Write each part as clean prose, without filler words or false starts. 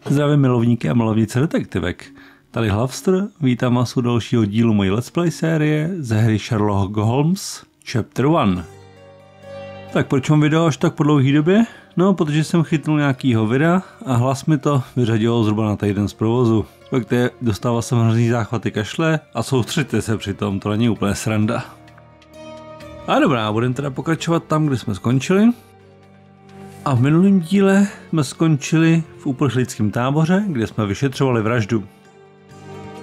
Zdravím milovníky a milovnice detektivek. Tady Hlavstr, vítám vás u dalšího dílu mojí let's play série ze hry Sherlock Holmes Chapter 1. Tak proč mám video až tak po dlouhý době? No, protože jsem chytnul nějakýho videa a hlas mi to vyřadilo zhruba na týden z provozu. Pak dostával jsem hrozný záchvaty kašle a soustřeďte se přitom, to není úplně sranda. A dobrá, budeme teda pokračovat tam, kde jsme skončili. A v minulém díle jsme skončili v uprchlickém táboře, kde jsme vyšetřovali vraždu.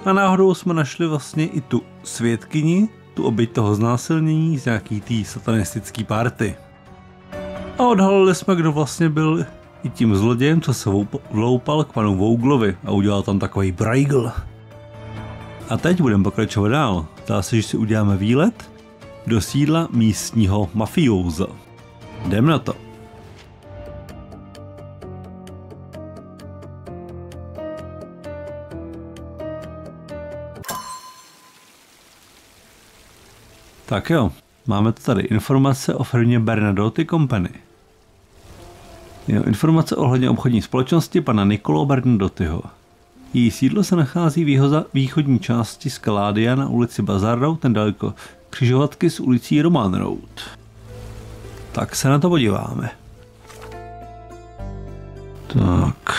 A náhodou jsme našli vlastně i tu svědkyni, tu oběť toho znásilnění z nějaký tý satanistický party. A odhalili jsme, kdo vlastně byl i tím zlodějem, co se vloupal k panu Vouglovi a udělal tam takový brajgl. A teď budeme pokračovat dál. Zdá se, že si uděláme výlet do sídla místního mafióza. Jdem na to. Tak jo, máme tady informace o firmě Bernadottimu Company. Informace ohledně obchodní společnosti pana Niccolò Bernadottiho. Její sídlo se nachází v východní části Skaládia na ulici Bazar Road, nedaleko křižovatky s ulicí Roman Road. Tak se na to podíváme. Tak.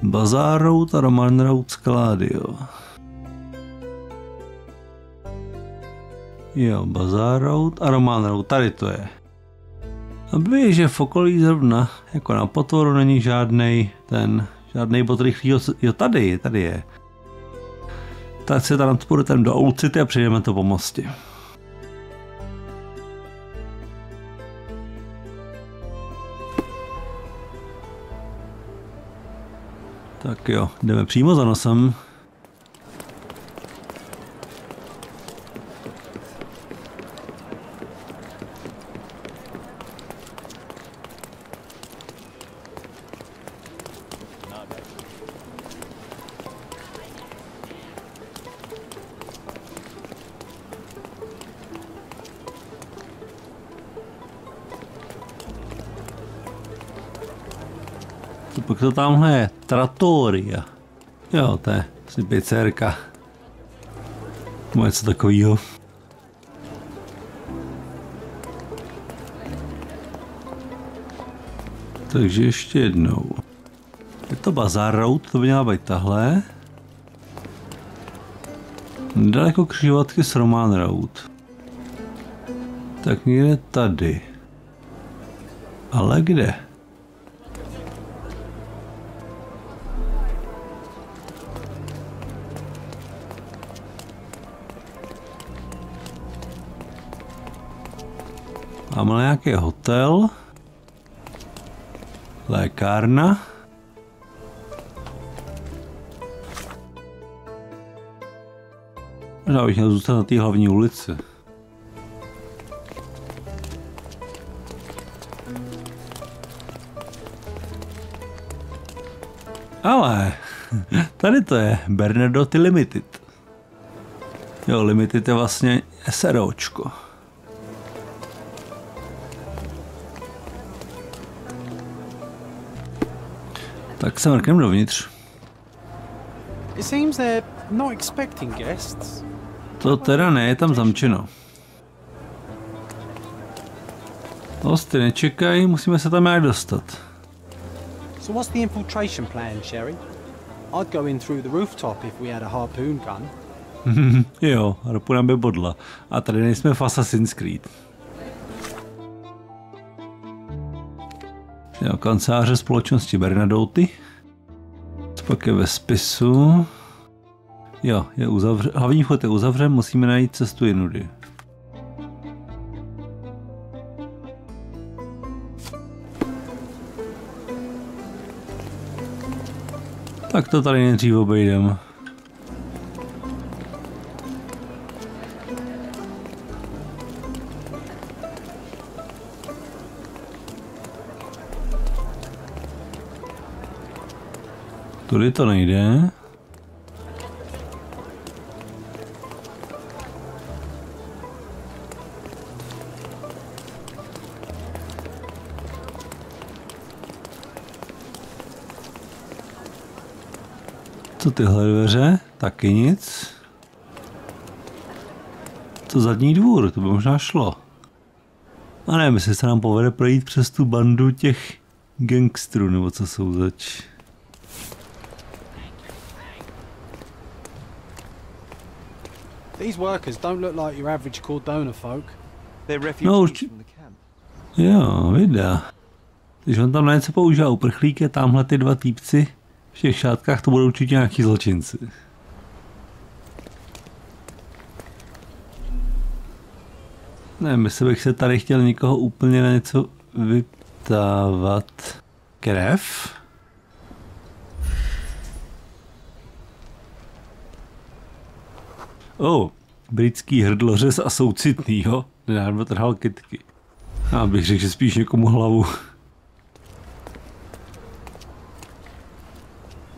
Bazar Road a Roman Road Skaládio. Jo, Bazar Road a Roman Road, tady to je. A ví, že v okolí zrovna, jako na potvoru, není žádný bod rychlýho, jo, tady je. Tak se transportujeme do Oucity a přijdeme to po mostě. Tak jo, jdeme přímo za nosem. Pak to tamhle je trattoria. Jo, to je vlastně pizzerka. Má něco takovýho. Takže ještě jednou. Je to Bazar Road, to by měla být tahle. Nedaleko křižovatky s Roman Road. Tak někde tady. Ale kde? Máme nějaký hotel, lékárna, možná bych měl zůstat na té hlavní ulici. Ale tady to je Bernadottimu Limited. Jo, Limited je vlastně SROčko. Tak se mrknem dovnitř. To teda ne, je tam zamčeno. Hosty nečekají, musíme se tam nějak dostat. So what's the infiltration plan, Sherry? I'd go in through the rooftop if we had a harpoon gun. Jo, harpuna by bodla. A tady nejsme v Assassin's Creed. Jo, kanceláře společnosti Bernadotti. Pak je ve spisu. Jo, je hlavní vchod je uzavřen, musíme najít cestu jinudy. Tak to tady nejdřív obejdem. Tudy to nejde. Co tyhle dveře? Taky nic. Co zadní dvůr? To by možná šlo. A nevím, jestli se nám povede projít přes tu bandu těch gangsterů, nebo co jsou zač. These workers don't look like your average Cordona folk. They're refugees from the camp. Jo, videa. Když on tam na něco používá uprchlíky, tamhle ty dva týpci v těch šátkách, to budou určitě nějaký zločinci. Nevím, jestli bych se tady chtěl někoho úplně na něco vyptávat. Krev? Britský hrdlořez a soucitnýho. Nedávno trhal kytky. Já bych řekl, že spíš někomu hlavu.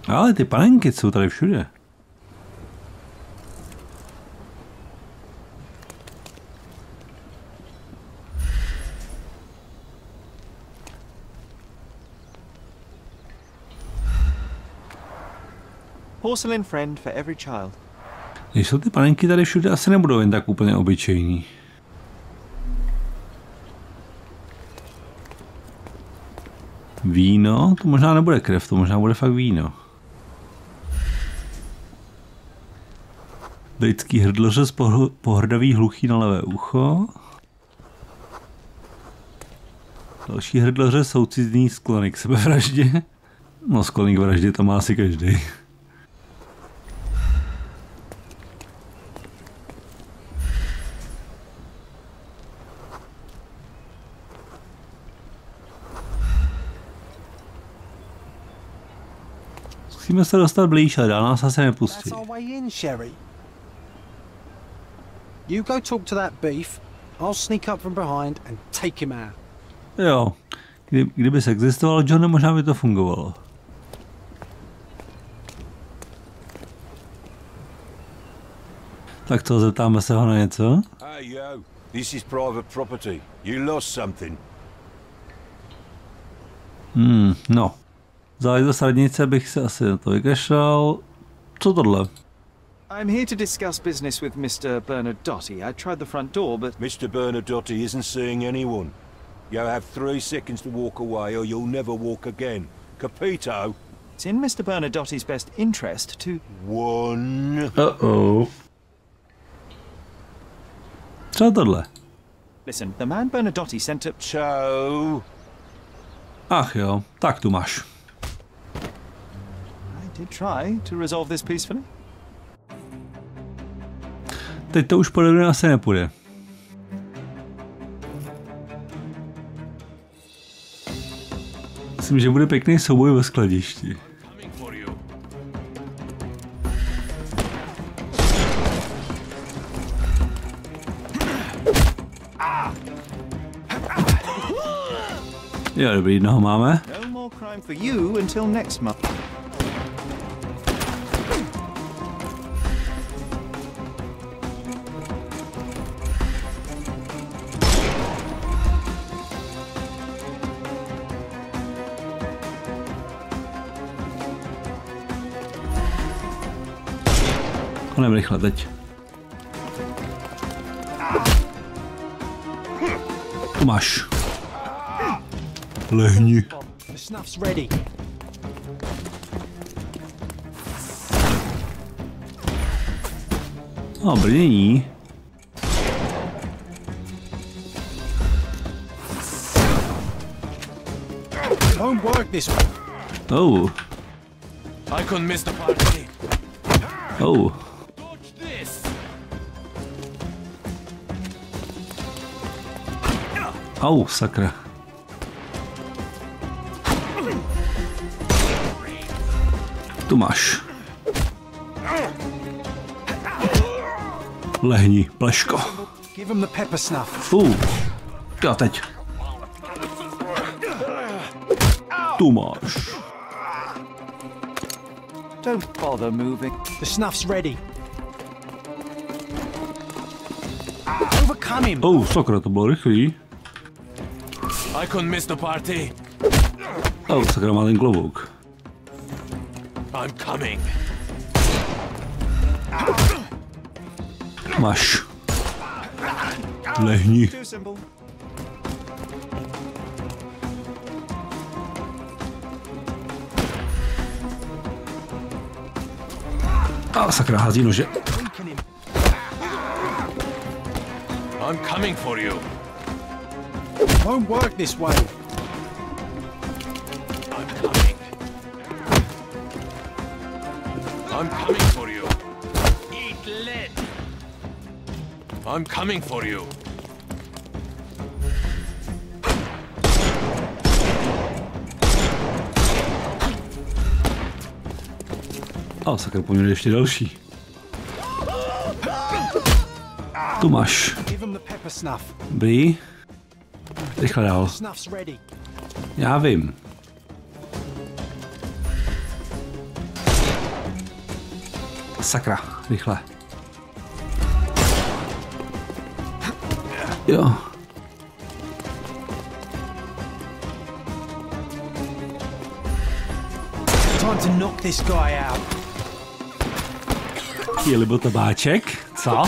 Ale ty panenky jsou tady všude. Porcelain friend for every child. Když jsou ty panenky tady všude, asi nebudou jen tak úplně obyčejný. Víno? To možná nebude krev, to možná bude fakt víno. Britský hrdlořez pohrdavý hluchý na levé ucho. Další hrdlořez soucitný sklony k sebevraždě. No sklony k vraždě to má asi každý. Musíme se dostat blíž, ale dál nás asi nepustí. That's our way in, Sherry. You go talk to that beef. I'll sneak up from behind and take him out. Jo, kdyby se existoval John, možná by to fungovalo. Tak co, zeptáme se ho na něco? Hey yo, this is private property. You lost something. No. Záležitost radnice bych se asi na to vykašlal. Co tohle? I'm here to discuss business with Mr. Bernadottiho. I tried the front door, but... Mr. Bernadottiho isn't seeing anyone. You have 3 seconds to walk away or you'll never walk again. Capito? It's in Mr. Bernadotti's best interest to... 1. Co tohle? Listen, the man Bernadotti sent a... 2. Ach jo, tak tu máš. I did try to resolve this peacefully. Teď to už podobně asi nepůjde. Myslím, že bude pěkný souboj ve skladišti. Jo, dobrý, jednoho máme. No more crime for you until next month. Koneme rychle teď. Tu máš. Lehni. The snuff's ready. A brnění. Won't work this way. Oh. I couldn't miss the party. Oh. Dodge this. Au, sakra. Tu máš. Lehni, pleško. Give him the pepper snuff. Jo, teď. Tu máš. Don't bother moving. The snuff's ready. Overcome him. Sakra, to bylo rychlý. I couldn't miss the party. Sakra, má ten klobouk. I'm coming. Máš. Lehni. A sakra, hází nože. I'm coming for you. Won't work this way. I'm coming. I'm coming for you. Eat lead. I'm coming for you. A sakra, po něm ještě další. Tu máš. Dobrý. Rychle dál. Já vím. Sakra, rychle. Jo. Time to knock this guy out. Je libo tabáček? Co?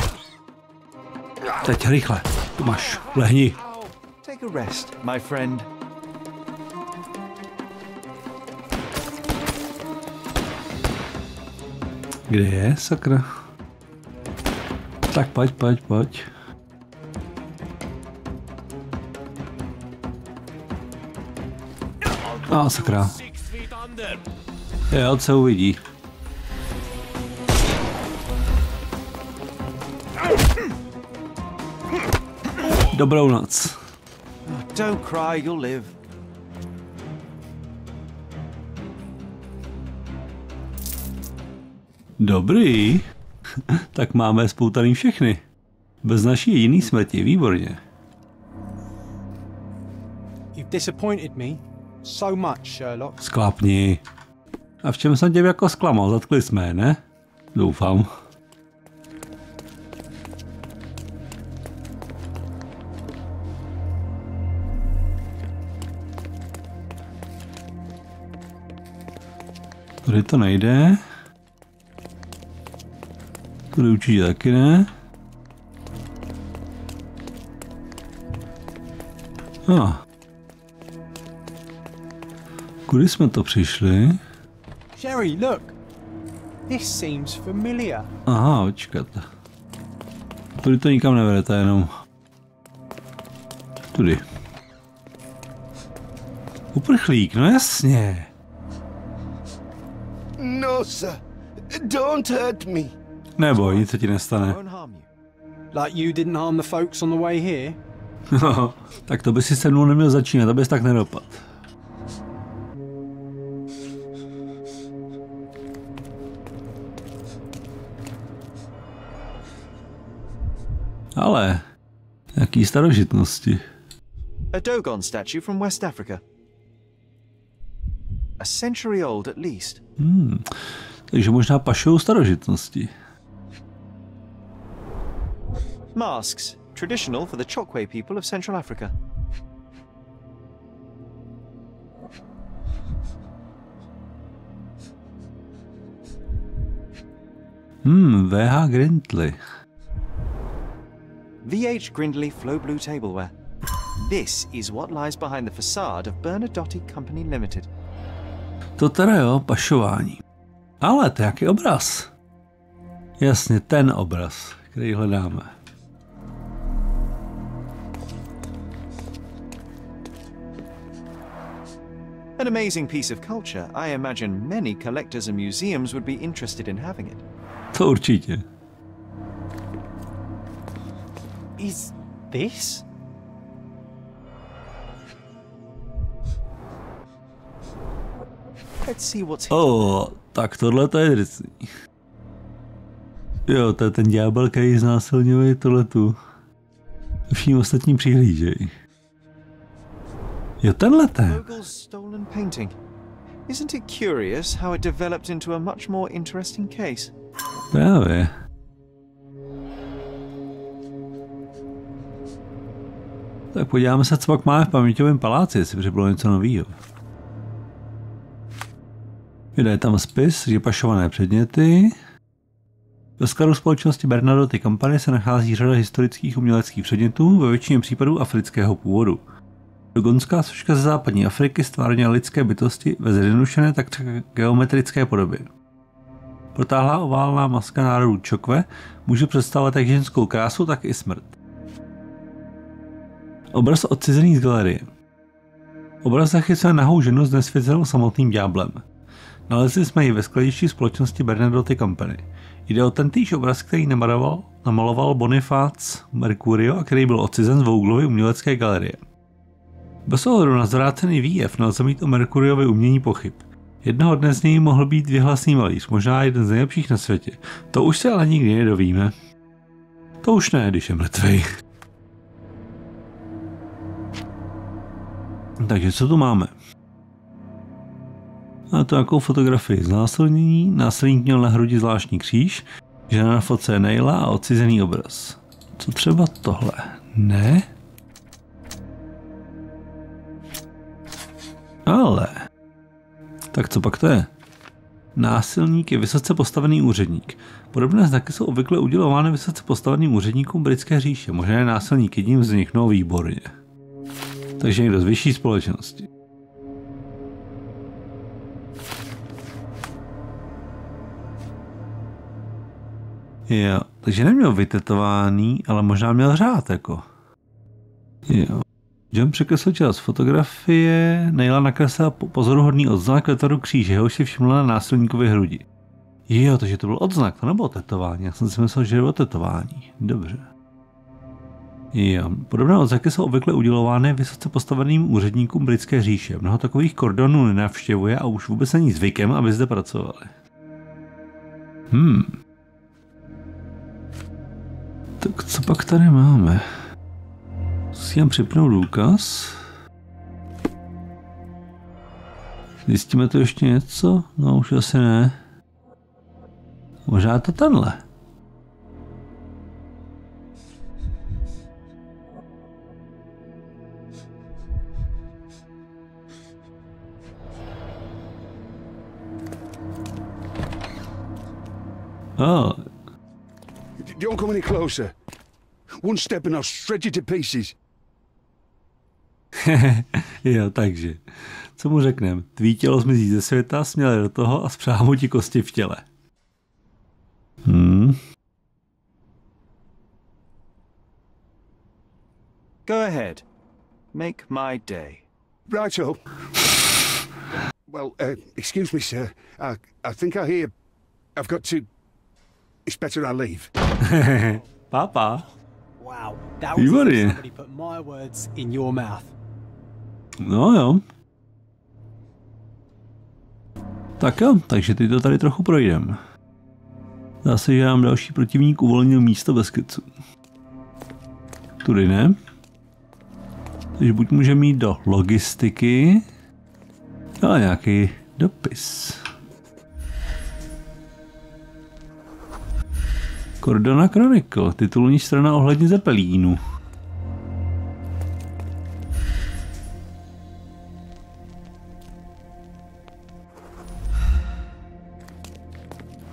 Teď rychle. Tu máš. Lehni. Take a rest, my friend. Kde je, sakra? Tak pojď. A sakra. Jo, co uvidí. Dobrou noc. Don't cry, you'll live. Dobrý. Tak máme spoutaný všechny. Bez naší jediný smrti, výborně. You've disappointed me so much, Sherlock. Sklápni. A v čem jsem tě jako zklamal? Zatkli jsme, ne? Doufám. Tady to nejde. Tady určitě taky ne. Kudy jsme to přišli? Sherry, look. This seems familiar. Aha, počkat. Tudy to nikam nevede, to je jenom... Tudy. Uprchlík, no jasně. No, sir. Don't hurt me. Neboj, nic se ti nestane. Won't harm you. Like you didn't harm the folks on the way here. No, tak to by si se mnou neměl začínat, abys tak nedopad. Ale, jaký starožitnosti. A Dogon statue from West Africa. A century old at least. Takže možná pašou starožitnosti. Masks, traditional for the Chokwe people of Central Africa. V.H. Grindley. V.H. Grindley Flow Blue Tableware. This is what lies behind the facade of Bernadottimu Company Limited. To teda jo, pašování. Ale to jaký obraz? Jasně, ten obraz, který hledáme. An amazing piece of culture. I imagine many collectors and museums would be interested in having it. To určitě. Is this? Let's see what's here. Tak tohle to je drsný. Jo, to je ten ďábel, který znásilňuje tohletu. Všichni ostatní přihlížej. Jo, tenhle ten. Vogel's stolen painting. Isn't it curious how it developed into a much more interesting case? Právě. Tak podíváme se, co pak máme v paměťovém paláci, jestli přibylo něco novýho. Je tam spis, že pašované předměty. Ve skladu společnosti Bernadotti Company se nachází řada historických uměleckých předmětů, ve většině případů afrického původu. Dogonská soška ze západní Afriky stvárnila lidské bytosti ve zjednodušené tak geometrické podobě. Protáhlá oválná maska národu Čokve může představovat jak ženskou krásu, tak i smrt. Obraz odcizený z galerie. Obraz zachycuje nahou ženu s nesvěcenou samotným ďáblem. Nalezli jsme ji ve skladišti společnosti Bernadotti Company. Jde o tentýž obraz, který namaloval Boniface Mercurio a který byl odcizen z Vouglovy umělecké galerie. Bez ohledu na zvrácený výjev nelze mít o Mercuriově umění pochyb. Jednoho dne z něj mohl být věhlasný malíř, možná jeden z nejlepších na světě. To už se ale nikdy nedovíme. To už ne, když je mrtvej. Takže co tu máme? A to nějakou fotografii znásilnění, násilník měl na hrudi zvláštní kříž, žena na fotce je Neila a odcizený obraz. Co třeba tohle? Ne? Ale... Tak co pak to je? Násilník je vysoce postavený úředník. Podobné znaky jsou obvykle udělovány vysoce postaveným úředníkům britské říše. Možná je násilník jedním z nich, no výborně. Takže někdo z vyšší společnosti. Jo, takže neměl vytetovaný, ale možná měl řád, jako. Jo. John překreslil část fotografie, Neila nakreslila pozoruhodný odznak ve tvaru kříže, jehož si všimla na násilníkovi hrudi. Jo, takže to byl odznak, to nebylo tetování, já jsem si myslel, že bylo tetování. Dobře. Jo, podobné odznaky jsou obvykle udělovány vysoce postaveným úředníkům britské říše. Mnoho takových kordonů nenavštěvuje a už vůbec není zvykem, aby zde pracovali. Tak co pak tady máme? Musím připnout důkaz. Zjistíme tu ještě něco? No už asi ne. Možná to tenhle. Oh. Don't come any closer. One step and I'll shred you to pieces. Jo, takže. Co mu řeknem? Tvý tělo zmizí ze světa, směle do toho a spřáhnu ti kosti v těle. Go ahead. Make my day. Righto. Well, excuse me, sir. I think I hear I've got to... It's better I leave. Papa. Wow, that was as if somebody put my words in your mouth. No jo. Tak jo, takže teď to tady trochu projdem. Zase, že nám další protivník uvolnil místo bez skicu. Tudy ne. Takže buď můžeme jít do logistiky, ale nějaký dopis. Cordona Chronicle, titulní strana ohledně zepelínu.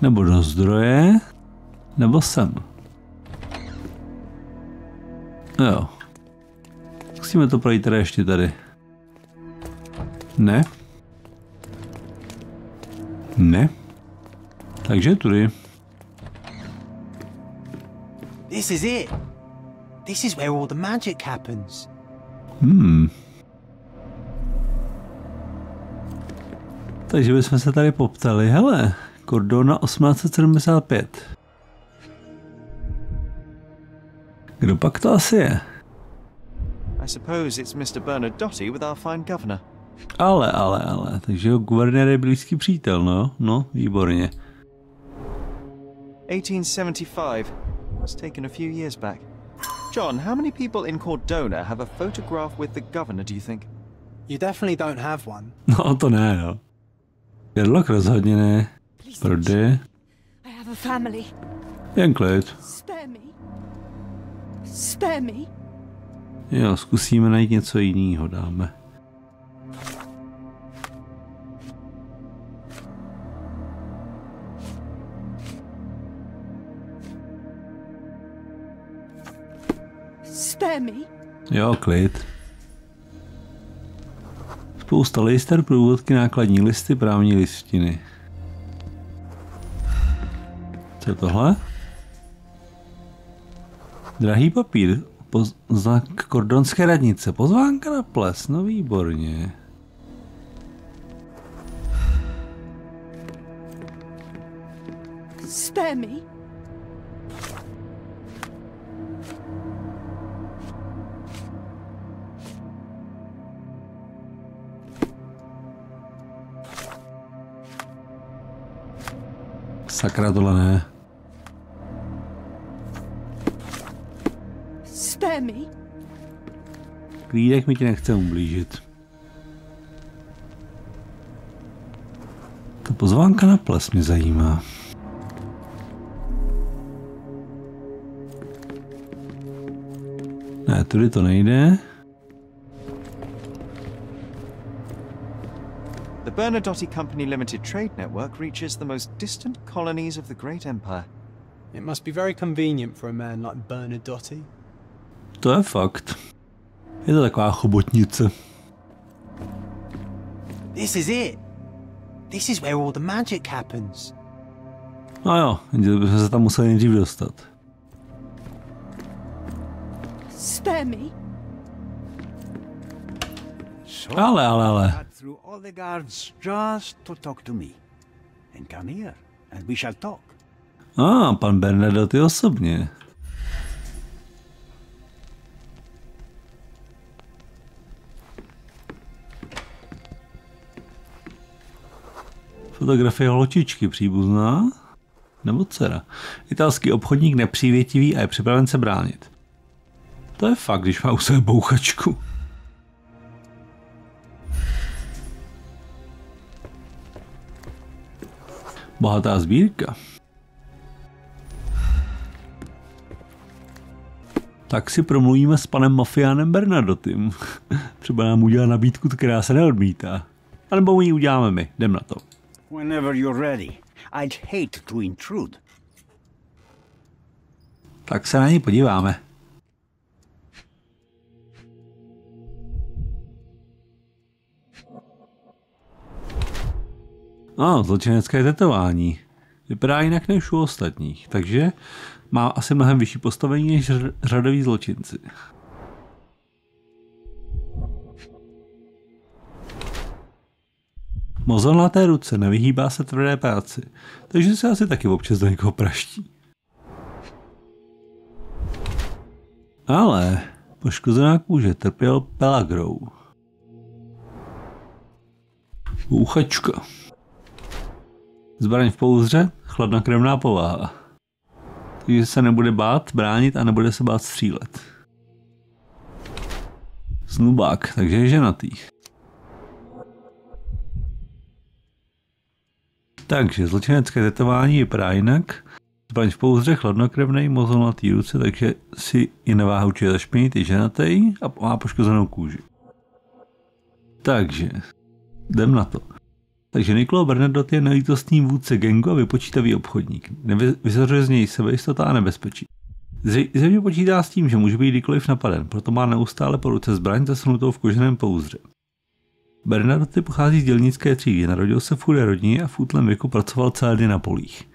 Nebo do zdroje, nebo sem. Jo. Musíme to projít teda ještě tady. Ne. Ne. Takže tudy. This is it. This is where all the magic happens. Takže bychom se tady poptali. Hele, Cordona 1875. Kdo pak to asi je? I suppose it's Mr. Bernadotti with our fine governor. Ale. Takže jo, guvernér je blízký přítel, no? No, výborně. 1875. Was taken a few years back. John, how many people in Cordona have a photograph with the governor, do you think? You definitely don't have one. No, to ne, no. Sherlock rozhodně ne. Prodej. I have a family. Jen klid. Spare me. Spare me. Jo, zkusíme najít něco jiného, dáme. Spare me. Jo, klid. Spousta lister, průvodky, nákladní listy, právní listiny. Co je tohle? Drahý papír. Znak kordonské radnice. Pozvánka na ples. No výborně. Spare me. Sakra, tohle ne. Spare me. Klídek mi tě nechce ublížit. Ta pozvánka na ples mě zajímá. Ne, tudy to nejde. The Bernadottimu Company Limited Trade Network reaches the most distant colonies of the Great Empire. It must be very convenient for a man like Bernadotti. To je fakt. Je to taková chobotnice. This is it. This is where all the magic happens. No jo, bychom se tam museli nejdřív dostat. Spare me. Ale. Through all the guards just to talk to me. And come here, and we shall talk. Pan Bernadottimu osobně. Fotografie holčičky, příbuzná? Nebo dcera? Italský obchodník nepřívětivý a je připraven se bránit. To je fakt, když má u sebe bouchačku. Bohatá sbírka. Tak si promluvíme s panem mafiánem Bernadottim. Třeba nám udělá nabídku, která se neodmítá. A nebo ji uděláme my. Jdem na to. Whenever you're ready. I'd hate to intrude. Tak se na ní podíváme. Zločinecké tetování. Vypadá jinak než u ostatních, takže má asi mnohem vyšší postavení než řadoví zločinci. Mozol na té ruce nevyhýbá se tvrdé práci, takže se asi taky občas do někoho praští. Ale poškozená kůže trpěl pelagrou. Úchačka. Zbraň v pouzdře, chladnokrevná povaha. Takže se nebude bát bránit a nebude se bát střílet. Snubák, takže je ženatý. Takže zločinecké tetování vypadá jinak. Zbraň v pouzdře, chladnokrevnej, mozol na té ruce, takže si i neváha určitě zašpinit, je ženatý a má poškozenou kůži. Takže jdem na to. Takže Niccolo Bernadottimu je nelítostný vůdce gangu a vypočítavý obchodník. Vyzařuje z něj sebejistota a nebezpečí. Zřejmě počítá s tím, že může být kdykoliv napaden, proto má neustále po ruce zbraň zasunutou v koženém pouzdře. Bernadottimu pochází z dělnické třídy, narodil se v chudé rodině a v útlém věku pracoval celé dny na polích.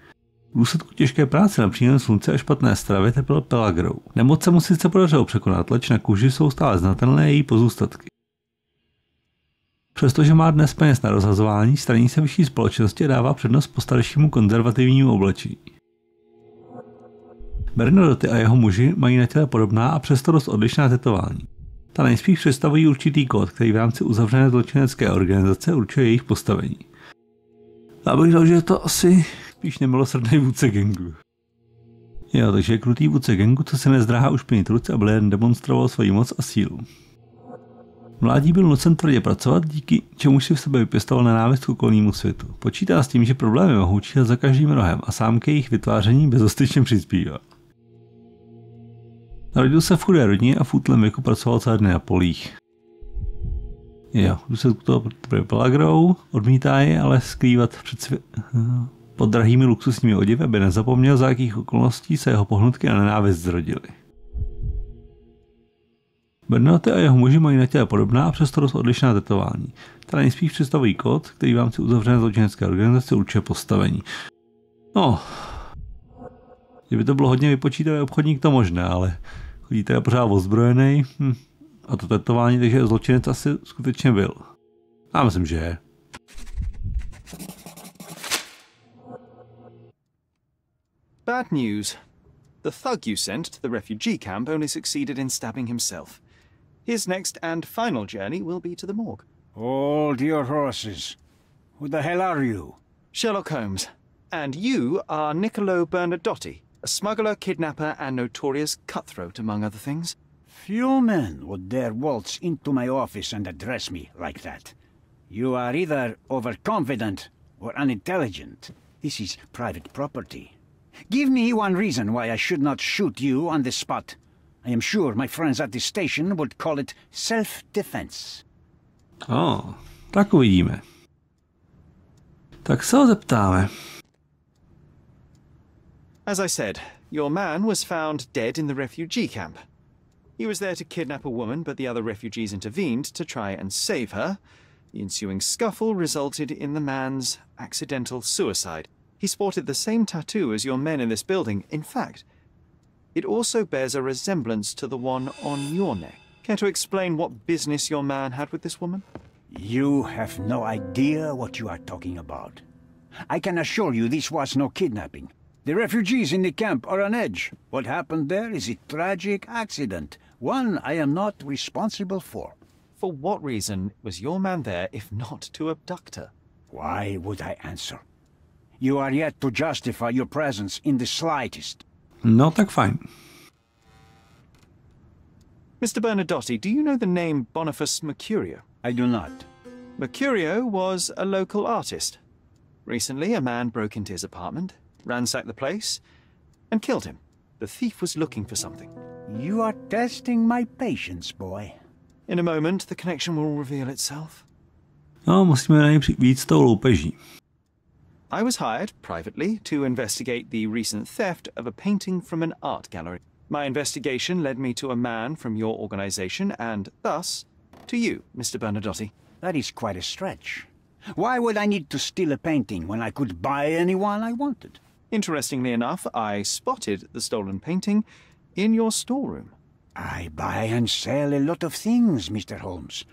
V důsledku těžké práce na přímém slunce a špatné stravy trpěl pelagrou. Nemoc se mu sice podařilo překonat, leč na kůži jsou stále znatelné její pozůstatky. Přestože má dnes peněz na rozhazování, straní se vyšší společnosti a dává přednost postaršímu konzervativnímu oblečení. Bernadottimu a jeho muži mají na těle podobná a přesto dost odlišná tetování. Ta nejspíš představují určitý kód, který v rámci uzavřené zločinecké organizace určuje jejich postavení. Já bych dal, že je to asi spíš nemilosrdný vůdce gangu. Jo, takže je krutý vůdce gangu, co se nezdráhá ušpinit ruce, aby jen demonstroval svoji moc a sílu. Mládí byl nucen tvrdě pracovat, díky čemuž si v sebe vypěstoval nenávist k okolnímu světu. Počítá s tím, že problémy mohou číhat za každým rohem a sám k jejich vytváření bezostyčně přispívá. Narodil se v chudé rodině a v útlém věku pracoval celé dny na polích. Jo, důsledku toho trpěl pelagrou, odmítá je ale skrývat pod drahými luxusními oděvy, aby nezapomněl, za jakých okolností se jeho pohnutky a nenávist zrodily. Bernadotti a jeho muži mají na těle podobná a přesto dost odlišná tetování. Teda nejspíš představují kód, který vám si uzavřené zločinecké organizace určuje postavení. No, kdyby to bylo hodně vypočítavý obchodník, to možné, ale chodí teda pořád ozbrojený a to tetování, takže zločinec asi skutečně byl. Já myslím, že je. Bad news. The thug you sent to the refugee camp only succeeded in stabbing himself. His next and final journey will be to the morgue. Hold your horses. Who the hell are you? Sherlock Holmes. And you are Niccolo Bernadotti, a smuggler, kidnapper, and notorious cutthroat, among other things. Few men would dare waltz into my office and address me like that. You are either overconfident or unintelligent. This is private property. Give me one reason why I should not shoot you on the spot. I am sure my friends at the station would call it self-defense. Tak uvidíme. Tak se ho zeptáme. As I said, your man was found dead in the refugee camp. He was there to kidnap a woman, but the other refugees intervened to try and save her. The ensuing scuffle resulted in the man's accidental suicide. He sported the same tattoo as your men in this building. In fact, it also bears a resemblance to the one on your neck. Care to explain what business your man had with this woman? You have no idea what you are talking about. I can assure you this was no kidnapping. The refugees in the camp are on edge. What happened there is a tragic accident, one I am not responsible for. For what reason was your man there if not to abduct her? Why would I answer? You are yet to justify your presence in the slightest. No, tak fajn. Mr. Bernadotti, do you know the name Boniface Mercurio? I do not. Mercurio was a local artist. Recently, a man broke into his apartment, ransacked the place, and killed him. The thief was looking for something. You are testing my patience, boy. In a moment, the connection will reveal itself. No, musíme na něj víc s tou loupeží. I was hired privately to investigate the recent theft of a painting from an art gallery. My investigation led me to a man from your organization and, thus, to you, Mr. Bernadotti. That is quite a stretch. Why would I need to steal a painting when I could buy anyone I wanted? Interestingly enough, I spotted the stolen painting in your storeroom. I buy and sell a lot of things, Mr. Holmes.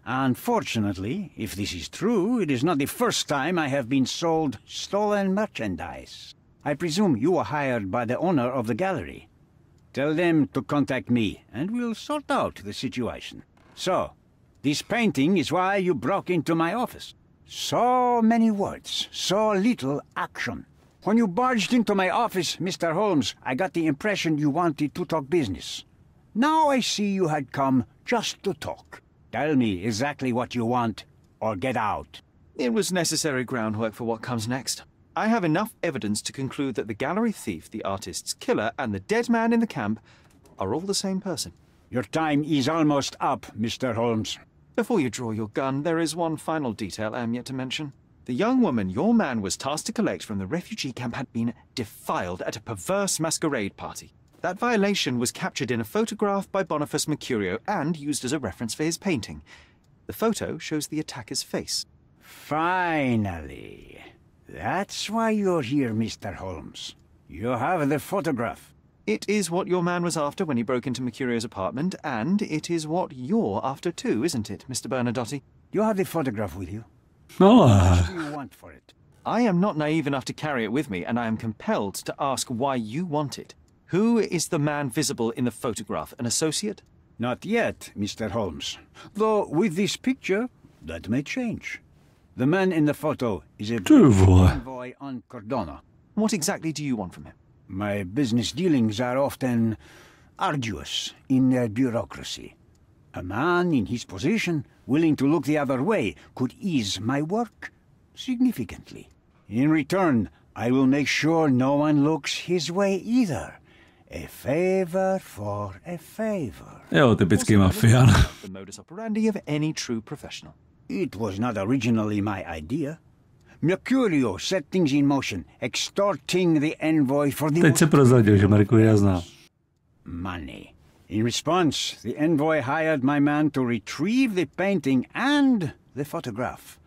Unfortunately, if this is true, it is not the first time I have been sold stolen merchandise. I presume you were hired by the owner of the gallery. Tell them to contact me, and we'll sort out the situation. So, this painting is why you broke into my office. So many words, so little action. When you barged into my office, Mr. Holmes, I got the impression you wanted to talk business. Now I see you had come just to talk. Tell me exactly what you want, or get out. It was necessary groundwork for what comes next. I have enough evidence to conclude that the gallery thief, the artist's killer, and the dead man in the camp are all the same person. Your time is almost up, Mr. Holmes. Before you draw your gun, there is one final detail I am yet to mention. The young woman your man was tasked to collect from the refugee camp had been defiled at a perverse masquerade party. That violation was captured in a photograph by Boniface Mercurio and used as a reference for his painting. The photo shows the attacker's face. Finally. That's why you're here, Mr. Holmes. You have the photograph. It is what your man was after when he broke into Mercurio's apartment, and it is what you're after too, isn't it, Mr. Bernadotti? You have the photograph with you? No, How much do you want for it? I am not naive enough to carry it with me, and I am compelled to ask why you want it. Who is the man visible in the photograph? An associate? Not yet, Mr. Holmes. Though with this picture, that may change. The man in the photo is a envoy on Cordona. What exactly do you want from him? My business dealings are often arduous in their bureaucracy. A man in his position, willing to look the other way, could ease my work significantly. In return, I will make sure no one looks his way either. A favor for a favor. Jo, typický mafián. The modus operandi of any true professional. It was not originally my idea. Mercurio set things in motion, extorting the envoy for the Teď se prozradil, že Mercuria zná. money. In response, the envoy hired my man to retrieve the painting and the photograph,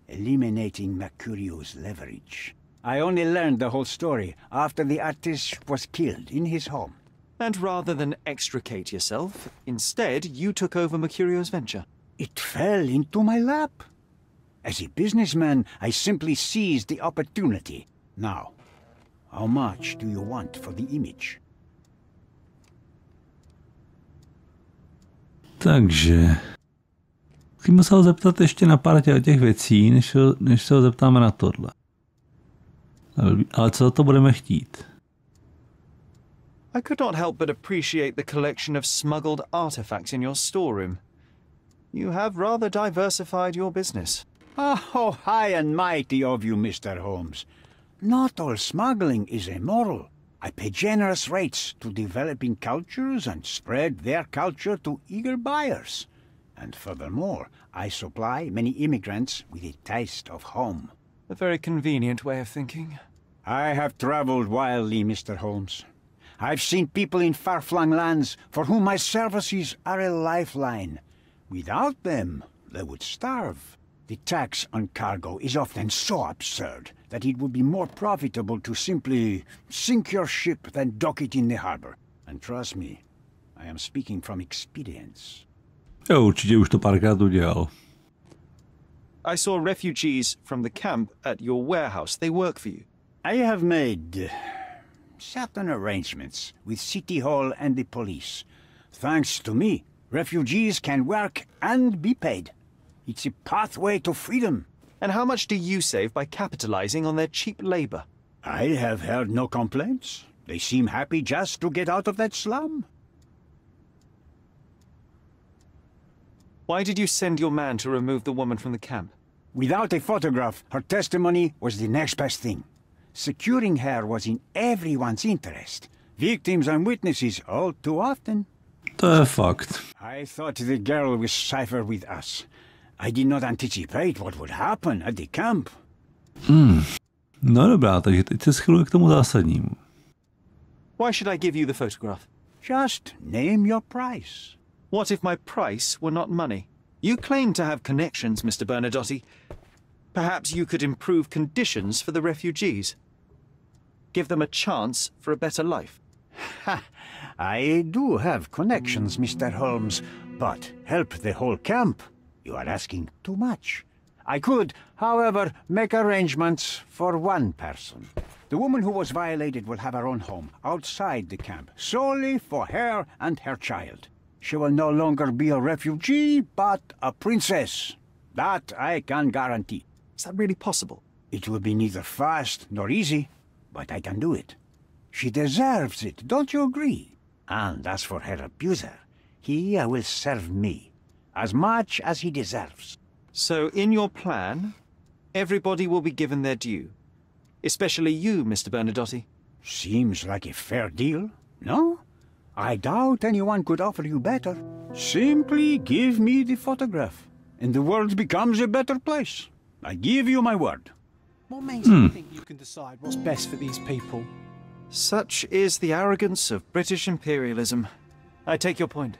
eliminating Mercurio's leverage. I only learned the whole story after the artist was killed in his home. And rather than extricate yourself, instead you took over Mercurio's venture. It fell into my lap. As a businessman, I simply seized the opportunity. Now, how much do you want for the image? Takže... Musíme se ho zeptat ještě na pár těch věcí, než se ho zeptáme na tohle. Ale co za to budeme chtít? I could not help but appreciate the collection of smuggled artifacts in your storeroom. You have rather diversified your business. Oh, high and mighty of you, Mr. Holmes. Not all smuggling is immoral. I pay generous rates to developing cultures and spread their culture to eager buyers. And furthermore, I supply many immigrants with a taste of home. A very convenient way of thinking. I have traveled wildly, Mr. Holmes. I've seen people in far-flung lands for whom my services are a lifeline. Without them, they would starve. The tax on cargo is often so absurd that it would be more profitable to simply sink your ship than dock it in the harbor. And trust me, I am speaking from experience. Jo, určitě už to párkrát udělal. I saw refugees from the camp at your warehouse. They work for you. I have made certain arrangements with City Hall and the police. Thanks to me, refugees can work and be paid. It's a pathway to freedom. And how much do you save by capitalizing on their cheap labor? I have heard no complaints. They seem happy just to get out of that slum. Why did you send your man to remove the woman from the camp? Without a photograph, her testimony was the next best thing. Securing her was in everyone's interest. Victims and witnesses all too often. To je fakt. I thought the girl was safer with us. I did not anticipate what would happen at the camp. No dobrá, takže teď se schyluje k tomu zásadnímu. Why should I give you the photograph? Just name your price. What if my price were not money? You claim to have connections, Mr. Bernadotti. Perhaps you could improve conditions for the refugees. Give them a chance for a better life. Ha! I do have connections, Mr. Holmes, but help the whole camp? You are asking too much. I could, however, make arrangements for one person. The woman who was violated will have her own home outside the camp, solely for her and her child. She will no longer be a refugee, but a princess. That I can guarantee. Is that really possible? It will be neither fast nor easy, but I can do it. She deserves it, don't you agree? And as for her abuser, he will serve me, as much as he deserves. So, in your plan, everybody will be given their due. Especially you, Mr. Bernadotti. Seems like a fair deal, no? I doubt anyone could offer you better. Simply give me the photograph, and the world becomes a better place. I give you my word. What makes you think you can decide what's best for these people? Such is the arrogance of British imperialism. I take your point.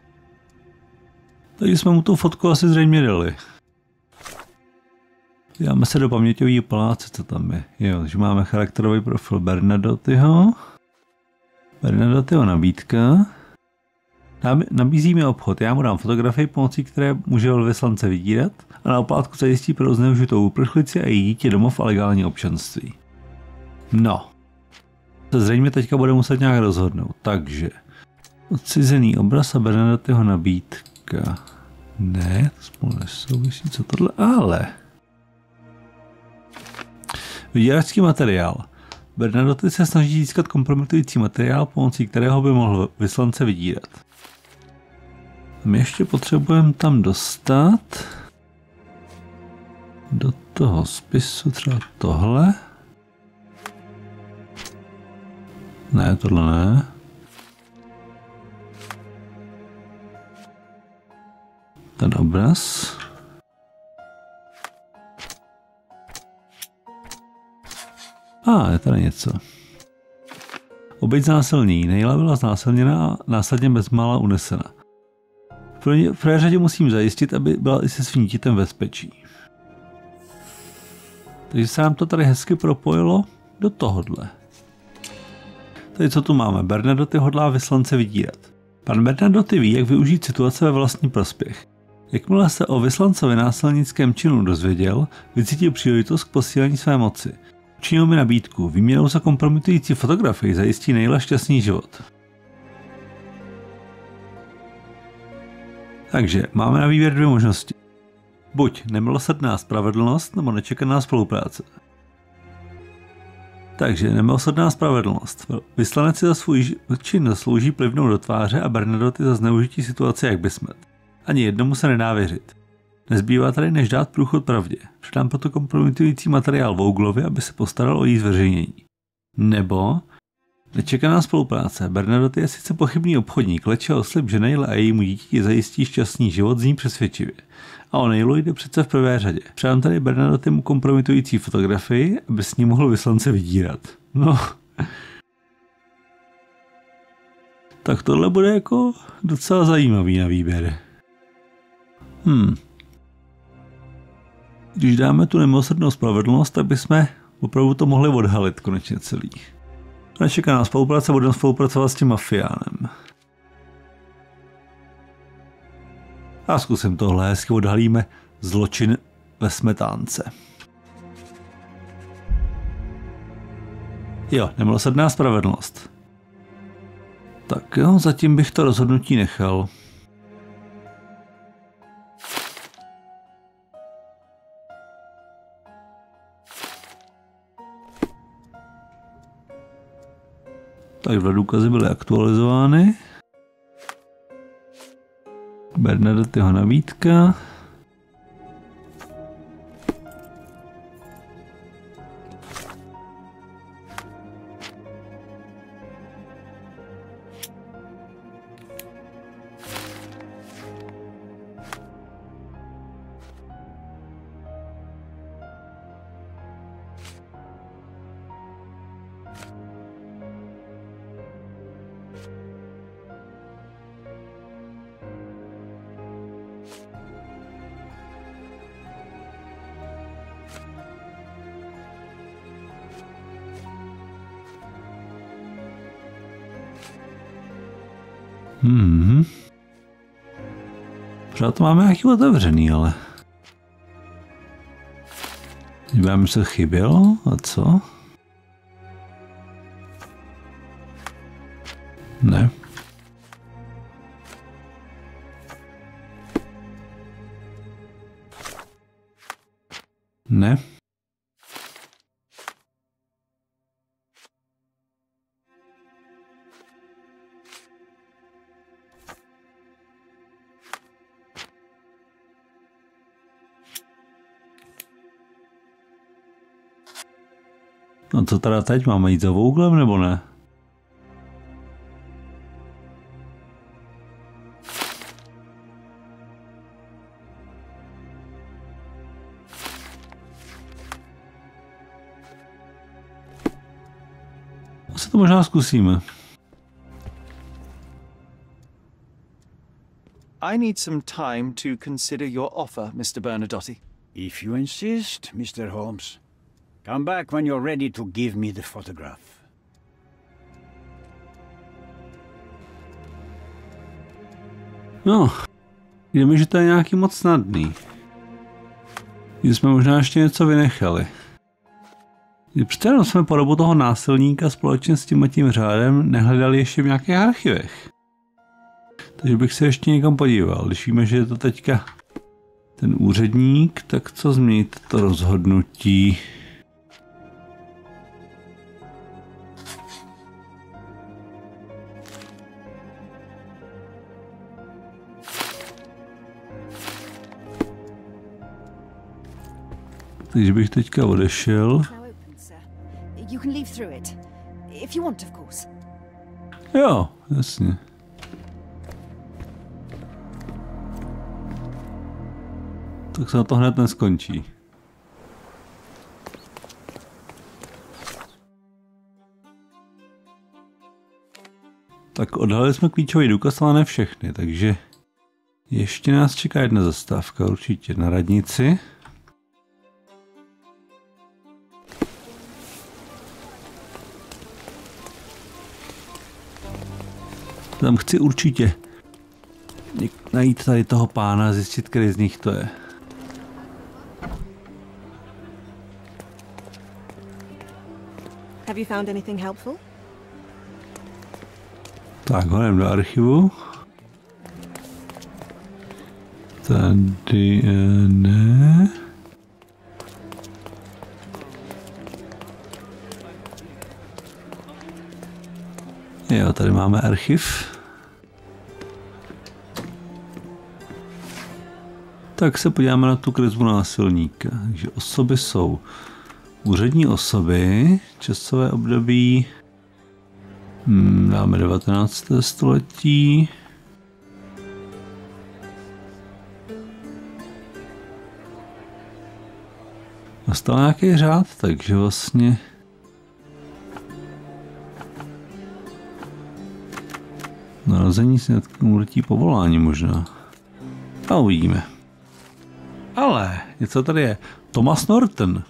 Takže jsme mu tu fotku asi zřejmě dali. Dáme se do paměťový paláce, co tam je. Jo, takže máme charakterový profil Bernadottiho. Bernadottiho nabídka. Nabízíme obchod. Já mu dám fotografii, pomocí které může velvyslance vydírat a na oplátku zajistí pro zneužitou uprchlici a její dítě domov a legální občanství. No. Se zřejmě teďka bude muset nějak rozhodnout. Takže odcizený obraz a Bernadottiho nabídka. Ne, to spolu nesouvisí, co tohle, ale... Vyděračský materiál. Bernadotti se snaží získat kompromitující materiál, pomocí kterého by mohl vyslance vydírat. My ještě potřebujeme tam dostat do toho spisu třeba tohle. Ne, tohle ne. Ten obraz. Je tady něco. Oběť znásilnění. Nejla byla znásilněna a následně bezmála unesena. V prvé řadě musím zajistit, aby byla i se svým dítětem v bezpečí. Takže se nám to tady hezky propojilo do tohodle. Tady co tu máme? Bernadotti hodlá vyslance vydírat. Pan Bernadotti ví, jak využít situace ve vlastní prospěch. Jakmile se o vyslancovi násilnickém činu dozvěděl, vycítil příležitost k posílení své moci. Učinil mi nabídku, výměnou za kompromitující fotografii zajistí Nejla šťastný život. Takže máme na výběr dvě možnosti. Buď nemilosrdná spravedlnost, nebo nečekaná spolupráce. Takže nemilosrdná spravedlnost. Vyslanec si za svůj čin zaslouží plivnou do tváře a Bernadotti za zneužití situace jak by smet. Ani jednomu se nedá věřit. Nezbývá tady než dát průchod pravdě. Předám proto kompromitující materiál Vouglovi, aby se postaral o její zveřejnění. Nebo nečekaná spolupráce. Bernadotti je sice pochybný obchodník, leč jeho slib, že Nejle a jejímu dítěti zajistí šťastný život, zní přesvědčivě. A o Nejlu jde přece v prvé řadě. Předám tady Bernadottimu kompromitující fotografii, aby s ní mohl vyslance vydírat. No. Tak tohle bude jako docela zajímavý na výběr. Když dáme tu nemilosrdnou spravedlnost, tak bychom opravdu to mohli odhalit konečně celý. Nečekaná spolupráce, budeme spolupracovat s tím mafiánem. A zkusím tohle, hezky odhalíme zločin ve smetánce. Jo, nemilosrdná spravedlnost. Tak jo, zatím bych to rozhodnutí nechal. Tak dva důkazy byly aktualizovány. Bernadottiho nabídka. Pořád to máme nějaký otevřený, ale... Díváme, co chybělo a co? Ne. Ne. No co teda teď? Máme jít za Vouglem nebo ne? Asi to možná zkusíme. I need some time to consider your offer, Mr. Bernadotti. If you insist, Mr. Holmes. Come back when you're ready to give me the photograph. No, jde mi, že to je nějaký moc snadný. Že jsme možná ještě něco vynechali. Přece jenom jsme po dobu toho násilníka společně s tím řádem nehledali ještě v nějakých archivech. Takže bych se ještě někam podíval. Když víme, že je to teďka ten úředník, tak co změnit to rozhodnutí? Takže bych teďka odešel. Jo, jasně. Tak se na to hned neskončí. Tak odhalili jsme klíčový důkaz, ale ne všechny, takže ještě nás čeká jedna zastávka, určitě na radnici. Tam chci určitě najít tady toho pána a zjistit, který z nich to je. Have you found anything helpful? Tak, hodem do archivu. Tady ne. Jo, tady máme archiv. Tak se podíváme na tu kresbu násilníka. Takže osoby jsou úřední osoby, časové období dáme 19. století. Nastal nějaký řád, takže vlastně narození sňatku, úmrtí, povolání možná. A uvidíme. Ale něco tady je. Thomas Norton.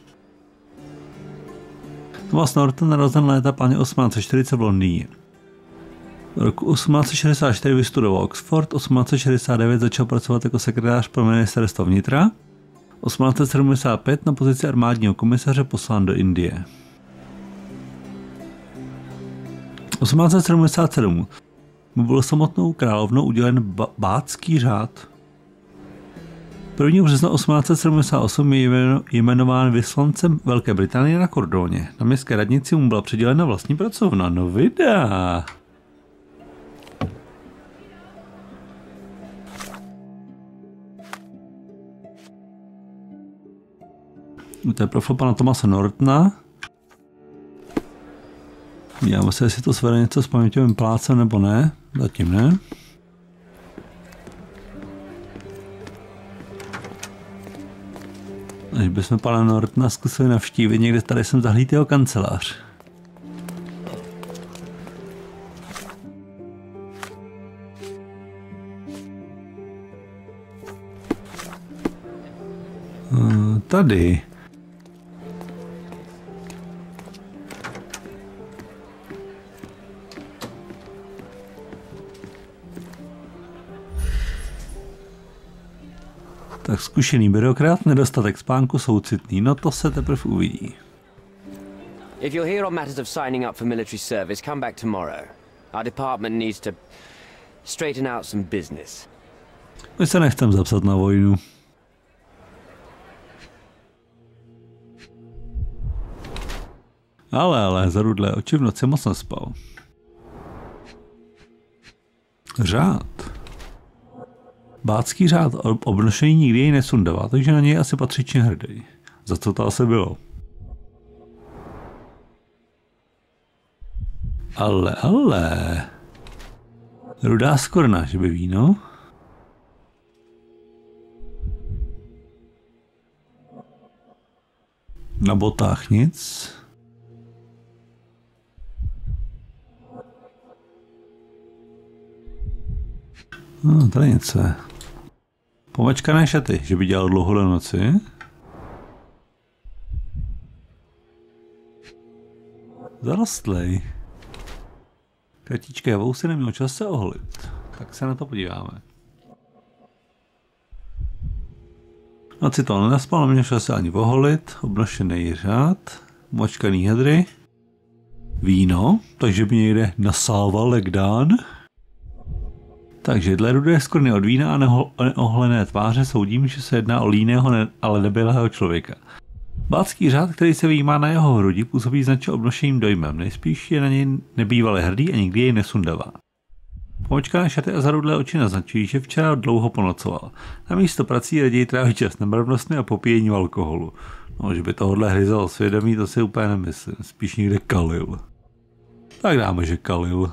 Thomas Norton narozen léta páně 1840 v Londýně. V roku 1864 vystudoval Oxford, 1869 začal pracovat jako sekretář pro ministerstvo vnitra, 1875 na pozici armádního komisaře poslán do Indie. 1877 mu byl samotnou královnou udělen bátský řád. 1. března 1878 je jmenován vyslancem Velké Británie na Kordóně. Na městské radnici mu byla přidělena vlastní pracovna. No vydá. To je profil pana Thomase Nortona. Díváme se, jestli to svede něco s paměťovým plácem nebo ne. Zatím ne. Až bychom pana Nortona zkusili navštívit, někde tady jsem zahlídl jeho kancelář. Tady. Tak zkušený byrokrat, nedostatek spánku, soucitný, no to se teprve uvidí. If you're here on matters of signing up for military service, come back tomorrow. Our department needs to straighten out some business. My se nechcem zapsat na vojnu. Ale, zarudlé oči v noci moc nespal. Řád. Bátský řád obnošení nikdy jej nesundává, takže na něj asi patřičně hrdý. Za co to asi bylo? Ale. Rudá skvrna, že by víno? Na botách nic. No, tady něco je. Pomečkané šaty, že by dělal dlouho do noci. Zarostlej. Kratíčké vousy neměl čas se oholit. Tak se na to podíváme. Noci to nenaspal, neměl čas se ani oholit. Obnošený řád. Močkaný hadry. Víno, takže by někde nasával legdán. Takže dle rudé skvrny od vína a neohlené tváře soudím, že se jedná o líného, ale nebylého člověka. Bátský řád, který se vyjímá na jeho hrudi, působí značně obnošeným dojmem. Nejspíš je na něj nebývalý hrdý a nikdy jej nesundává. Pomočkané šaty a zarudlé oči naznačují, že včera dlouho ponocoval. Na místo prací raději tráví čas nebarvnostmi a popíjením alkoholu. No, že by tohohle hryzal svědomí, to si úplně nemyslím. Spíš někde kalil. Tak dáme, že kalil.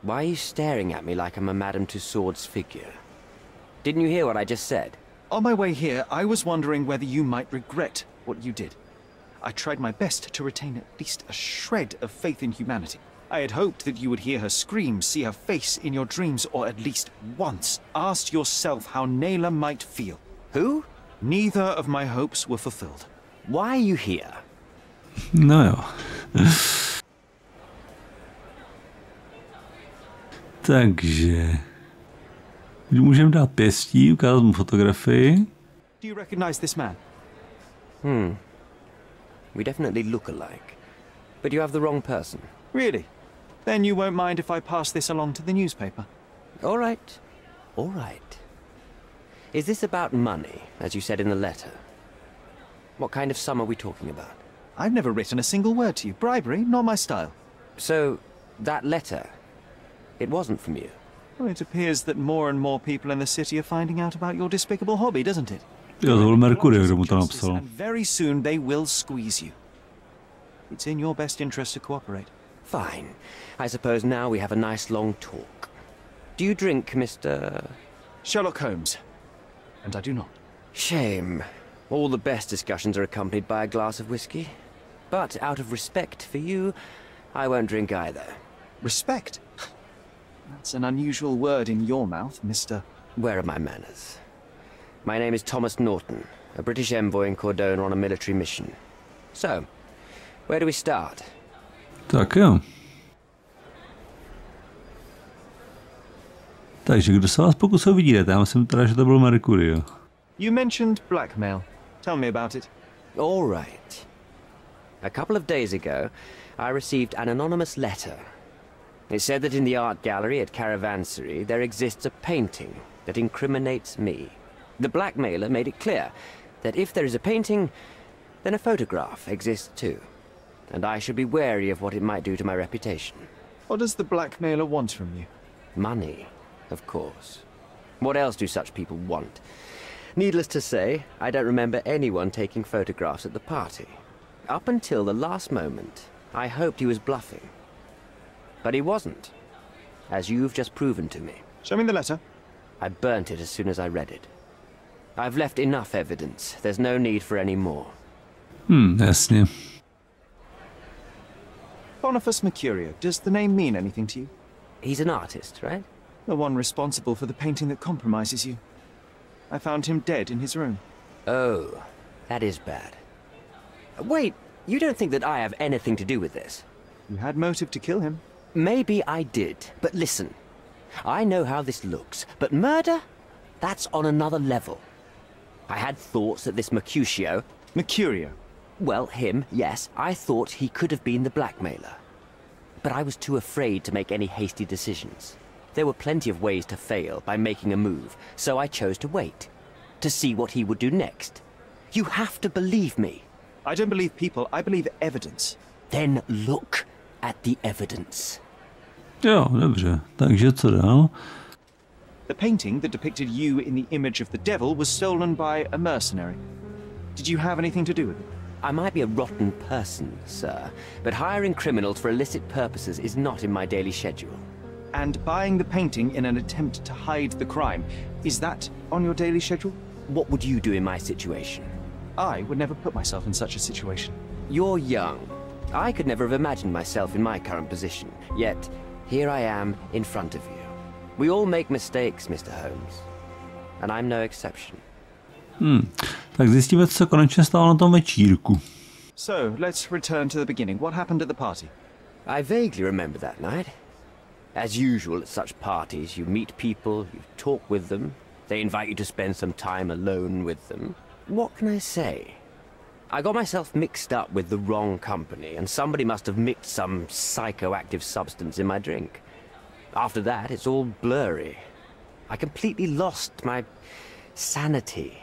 Why are you staring at me like I'm a Madame Tussauds figure? Didn't you hear what I just said? On my way here, I was wondering whether you might regret what you did. I tried my best to retain at least a shred of faith in humanity. I had hoped that you would hear her scream, see her face in your dreams, or at least once ask yourself how Naylor might feel. Who? Neither of my hopes were fulfilled. Why are you here? No jo. Takže... Můžeme dát pěstí, ukázat mu fotografii. Do you recognize this man? We definitely look alike. But you have the wrong person. Really? Then you won't mind if I pass this along to the newspaper? All right. All right. Is this about money, as you said in the letter? What kind of sum are we talking about? I've never written a single word to you. Bribery, not my style. So, that letter, it wasn't from you? Well, it appears that more and more people in the city are finding out about your despicable hobby, doesn't it? Jo, to byl Mercury, kdo mu to napsal. And very soon they will squeeze you. It's in your best interest to cooperate. Fine. I suppose now we have a nice long talk. Do you drink, Mr... Sherlock Holmes. And I do not. Shame. All the best discussions are accompanied by a glass of whiskey. But out of respect for you, I won't drink either. Respect? That's an unusual word in your mouth, Mr. Where are my manners? My name is Thomas Norton, a British envoy in Cordona on a military mission. So, where do we start? Tak jo. Takže kdo se vás pokusil vydírat? Já myslím teda, že to byl Mercury, jo. You mentioned blackmail. Tell me about it. All right. A couple of days ago, I received an anonymous letter. It said that in the art gallery at Caravansary there exists a painting that incriminates me. The blackmailer made it clear that if there is a painting, then a photograph exists too. And I should be wary of what it might do to my reputation. What does the blackmailer want from you? Money, of course. What else do such people want? Needless to say, I don't remember anyone taking photographs at the party. Up until the last moment, I hoped he was bluffing. But he wasn't, as you've just proven to me. Show me the letter. I burnt it as soon as I read it. I've left enough evidence. There's no need for any more. Jasně. Boniface Mercurio. Does the name mean anything to you? He's an artist, right? The one responsible for the painting that compromises you. I found him dead in his room. Oh, that is bad. Wait, you don't think that I have anything to do with this? You had motive to kill him. Maybe I did, but listen. I know how this looks, but murder? That's on another level. I had thoughts that this Mercutio... Mercurio. Well, him, yes. I thought he could have been the blackmailer. But I was too afraid to make any hasty decisions. There were plenty of ways to fail by making a move, so I chose to wait. To see what he would do next. You have to believe me. I don't believe people, I believe evidence. Then look at the evidence. Jo, dobře. Takže co dál? The painting that depicted you in the image of the devil was stolen by a mercenary. Did you have anything to do with it? I might be a rotten person, sir, but hiring criminals for illicit purposes is not in my daily schedule. And buying the painting in an attempt to hide the crime, is that on your daily schedule? What would you do in my situation? I would never put myself in such a situation. You're young. I could never have imagined myself in my current position, yet here I am in front of you. We all make mistakes, Mr. Holmes, and I'm no exception. Tak zjistíme, co se konečně stalo na tom večírku. So, let's return to the beginning. What happened at the party? I vaguely remember that night. As usual at such parties, you meet people, you talk with them, they invite you to spend some time alone with them. What can I say? I got myself mixed up with the wrong company, and somebody must have mixed some psychoactive substance in my drink. After that, it's all blurry. I completely lost my sanity.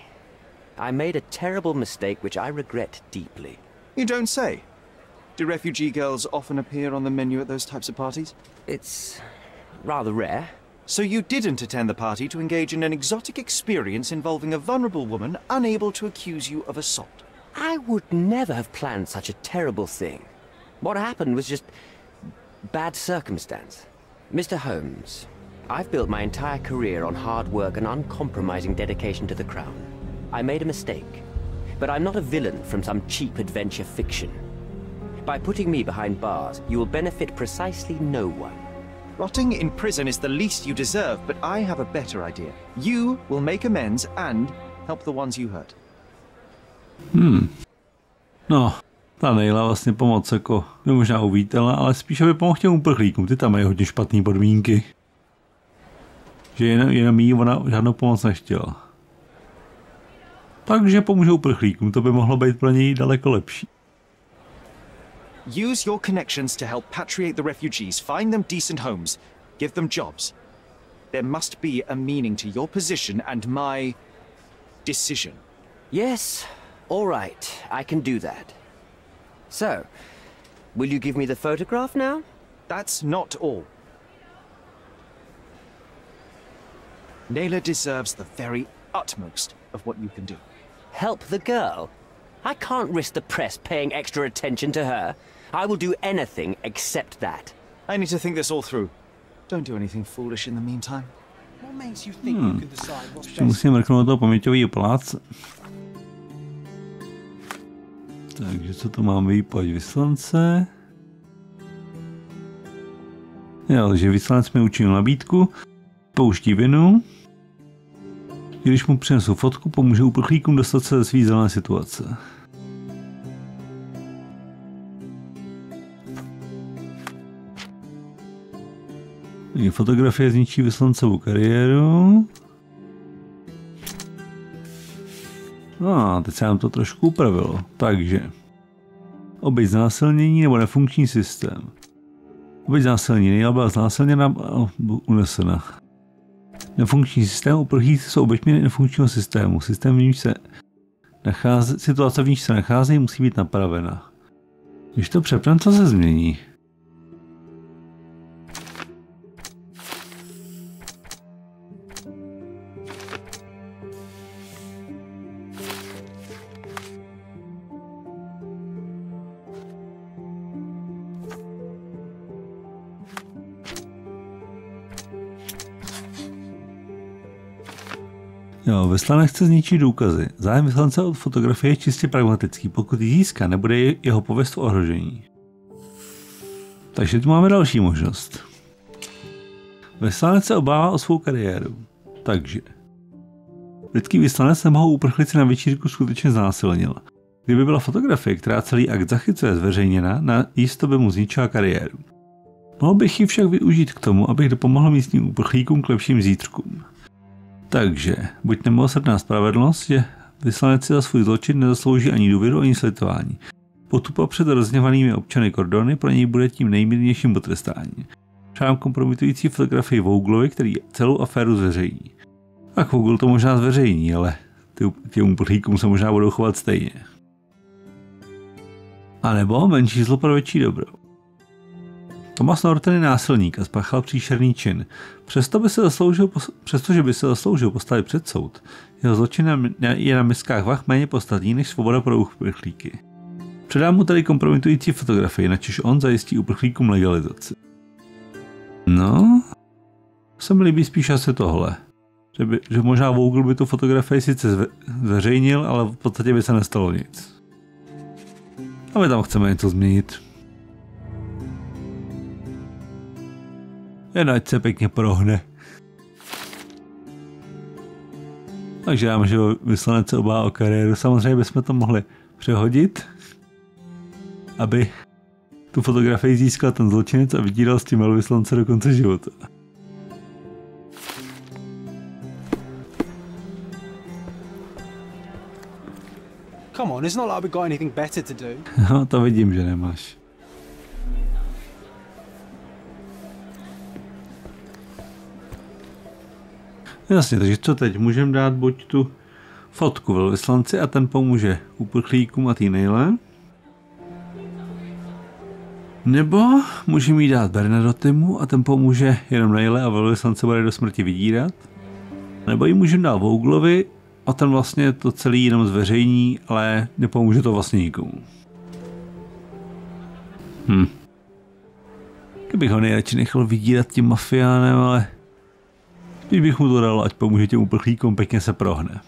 I made a terrible mistake which I regret deeply. You don't say. Do refugee girls often appear on the menu at those types of parties? It's rather rare. So you didn't attend the party to engage in an exotic experience involving a vulnerable woman unable to accuse you of assault? I would never have planned such a terrible thing. What happened was just bad circumstance. Mr. Holmes, I've built my entire career on hard work and uncompromising dedication to the Crown. I made a mistake. but I'm not a villain from some cheap adventure fiction. By putting me behind bars, you will benefit precisely no one. Rotting in prison is the least you deserve, but I have a better idea. You will make amends and help the ones you hurt. No, ta nejla vlastně pomoc jako by možná uvítala, ale spíš aby pomohl těm uprchlíkům. Ty tam mají hodně špatné podmínky. Že jenom jí ona žádnou pomoc nechtěla. Takže pomůže uprchlíkům, to by mohlo být pro něj daleko lepší. Use your connections to help patriate the refugees, find them decent homes, give them jobs. There must be a meaning to your position and my decision. Yes, all right, I can do that. So, will you give me the photograph now? That's not all. Naylor deserves the very utmost of what you can do. Help the girl? I can't risk the press paying extra attention to her. I will do anything except that. I need to think this all through. Don't do anything foolish in the meantime. What makes you think you can decide what's Ještě musím mrknout do toho paměťového paláce. Takže co to máme výpověď vyslance? Jo, takže vyslanec mi učinil nabídku, pouští vinu. Když mu přinesu fotku, pomůže uprchlíkům dostat se ze svízelné situace. Fotografie zničí vyslancovou kariéru. No, teď se nám to trošku upravilo. Takže oběť znásilnění nebo nefunkční systém. Oběť znásilnění byla znásilněna a unesena. Nefunkční systém, uprchlíci jsou oběťmi nefunkčního systému. Systém, v nímž se nachází, situace, v níž se nacházejí, musí být napravena. Když to přepneme, co se změní? Jo, vyslanec chce zničit důkazy. Zájem vyslance od fotografie je čistě pragmatický. Pokud ji získá, nebude jeho pověst v ohrožení. Takže tu máme další možnost. Vyslanec se obává o svou kariéru. Takže britský vyslanec nemohou uprchlíci na večírku skutečně znásilnil. Kdyby byla fotografie, která celý akt zachycuje, zveřejněna, na jisto by mu zničila kariéru. Mohl bych ji však využít k tomu, abych dopomohl místním uprchlíkům k lepším zítřkům. Takže, buď nemilosrdná spravedlnost, že vyslanec si za svůj zločin nezaslouží ani důvěru, ani slitování. Potupa před rozněvanými občany Kordony pro něj bude tím nejmírnějším potrestáním. Přám kompromitující fotografii Vouglovi, který celou aféru zveřejní. Tak Vogl to možná zveřejní, ale těm uprchlíkům se možná budou chovat stejně. A nebo menší zlo pro větší dobro. Thomas Norton je násilník a spáchal příšerný čin. Přestože by se zasloužil postavit před soud, jeho zločin je na miskách vah méně podstatný než svoboda pro uprchlíky. Předám mu tedy kompromitující fotografii, načež on zajistí uprchlíkům legalizaci. No, se mi líbí spíš asi tohle. Že možná Vogel by tu fotografii sice zveřejnil, ale v podstatě by se nestalo nic. A my tam chceme něco změnit. Jen ať se pěkně prohne. Takže já že vyslanec se obává o kariéru. Samozřejmě bychom to mohli přehodit, aby tu fotografii získal ten zločinec a vydíral s tím velvyslance do konce života. Come on, it's not like we've got anything better to do. No, to vidím, že nemáš. Jasně, takže co teď? Můžeme dát buď tu fotku velvyslanci a ten pomůže uprchlíkům a tý nejle. Nebo můžeme jí dát Bernadottimu a ten pomůže jenom nejle a velvyslance bude do smrti vydírat. Nebo jí můžeme dát Vouglovi a ten vlastně to celý jenom zveřejní, ale nepomůže to vlastně nikomu. Kdybych ho nejradši nechal vydírat tím mafiánem, ale když bych mu to dal, ať pomůže těm uprchlíkům, pěkně se prohne.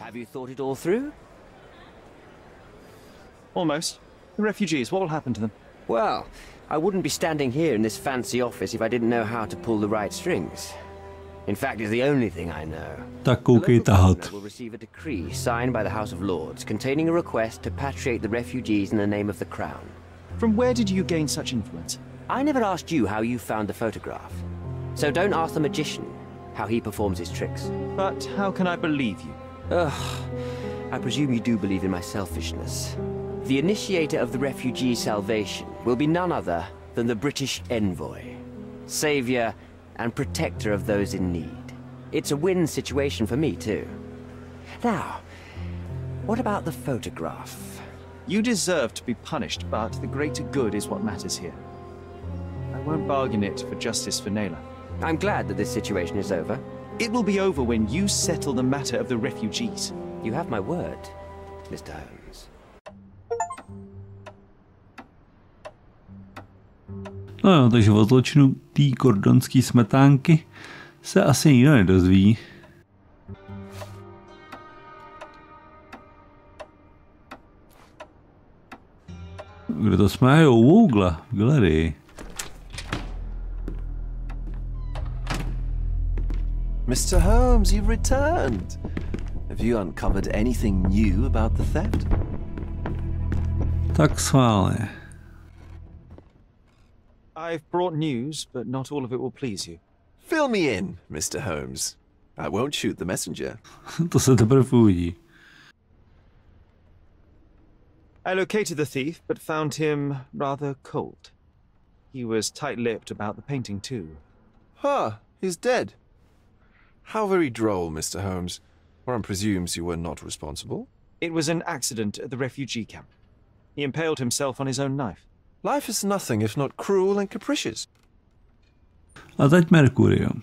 Almost. The refugees, what will happen to them? Well, I wouldn't be standing here in this fancy office if I didn't know how to pull the right strings. In fact, it's the only thing I know. Tak koukej tahat. Will receive a decree signed by the House of Lords containing a request to patriate the refugees in the name of the Crown. From where did you gain such influence? I never asked you how you found the photograph. So don't ask the magician how he performs his tricks. But how can I believe you? Ugh, I presume you do believe in my selfishness. The initiator of the refugee salvation will be none other than the British envoy, savior and protector of those in need. It's a win situation for me too. Now, what about the photograph? You deserve to be punished, but the greater good is what matters here. I won't bargain it for justice for Naylor. I'm glad that this situation is over. It will be over when you settle the matter of the refugees. You have my word, Mr. Holmes. No jo, takže o zločinu té kordonský smetánky se asi nikdo nedozví. Kde to jsme? Jo, u Googla, v galerii. Mr. Holmes, you've returned. Have you uncovered anything new about the theft? Tak schválně. I've brought news, but not all of it will please you. Fill me in, Mr. Holmes. I won't shoot the messenger. To se teprve uvidí. I located the thief, but found him rather cold. He was tight-lipped about the painting too. Huh, he's dead. How very droll, Mr. Holmes. One presumes you were not responsible. It was an accident at the refugee camp. He impaled himself on his own knife. Life is nothing if not cruel and capricious. A teď Mercurio.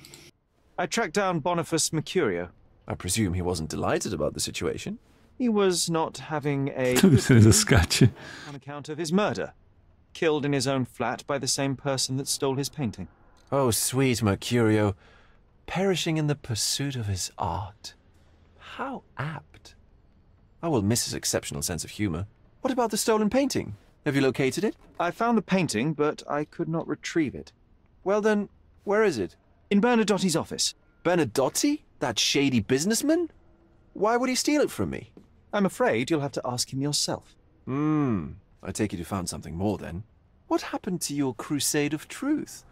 I tracked down Boniface Mercurio. I presume he wasn't delighted about the situation. He was not having a To by se nezaskače. on account of his murder. Killed in his own flat by the same person that stole his painting. Oh, sweet Mercurio. Perishing in the pursuit of his art. How apt. I will miss his exceptional sense of humor. What about the stolen painting? Have you located it? I found the painting, but I could not retrieve it. Well then, where is it? In Bernadotti's office. Bernadotti? That shady businessman? Why would he steal it from me? I'm afraid you'll have to ask him yourself. I take it you found something more then. What happened to your crusade of truth?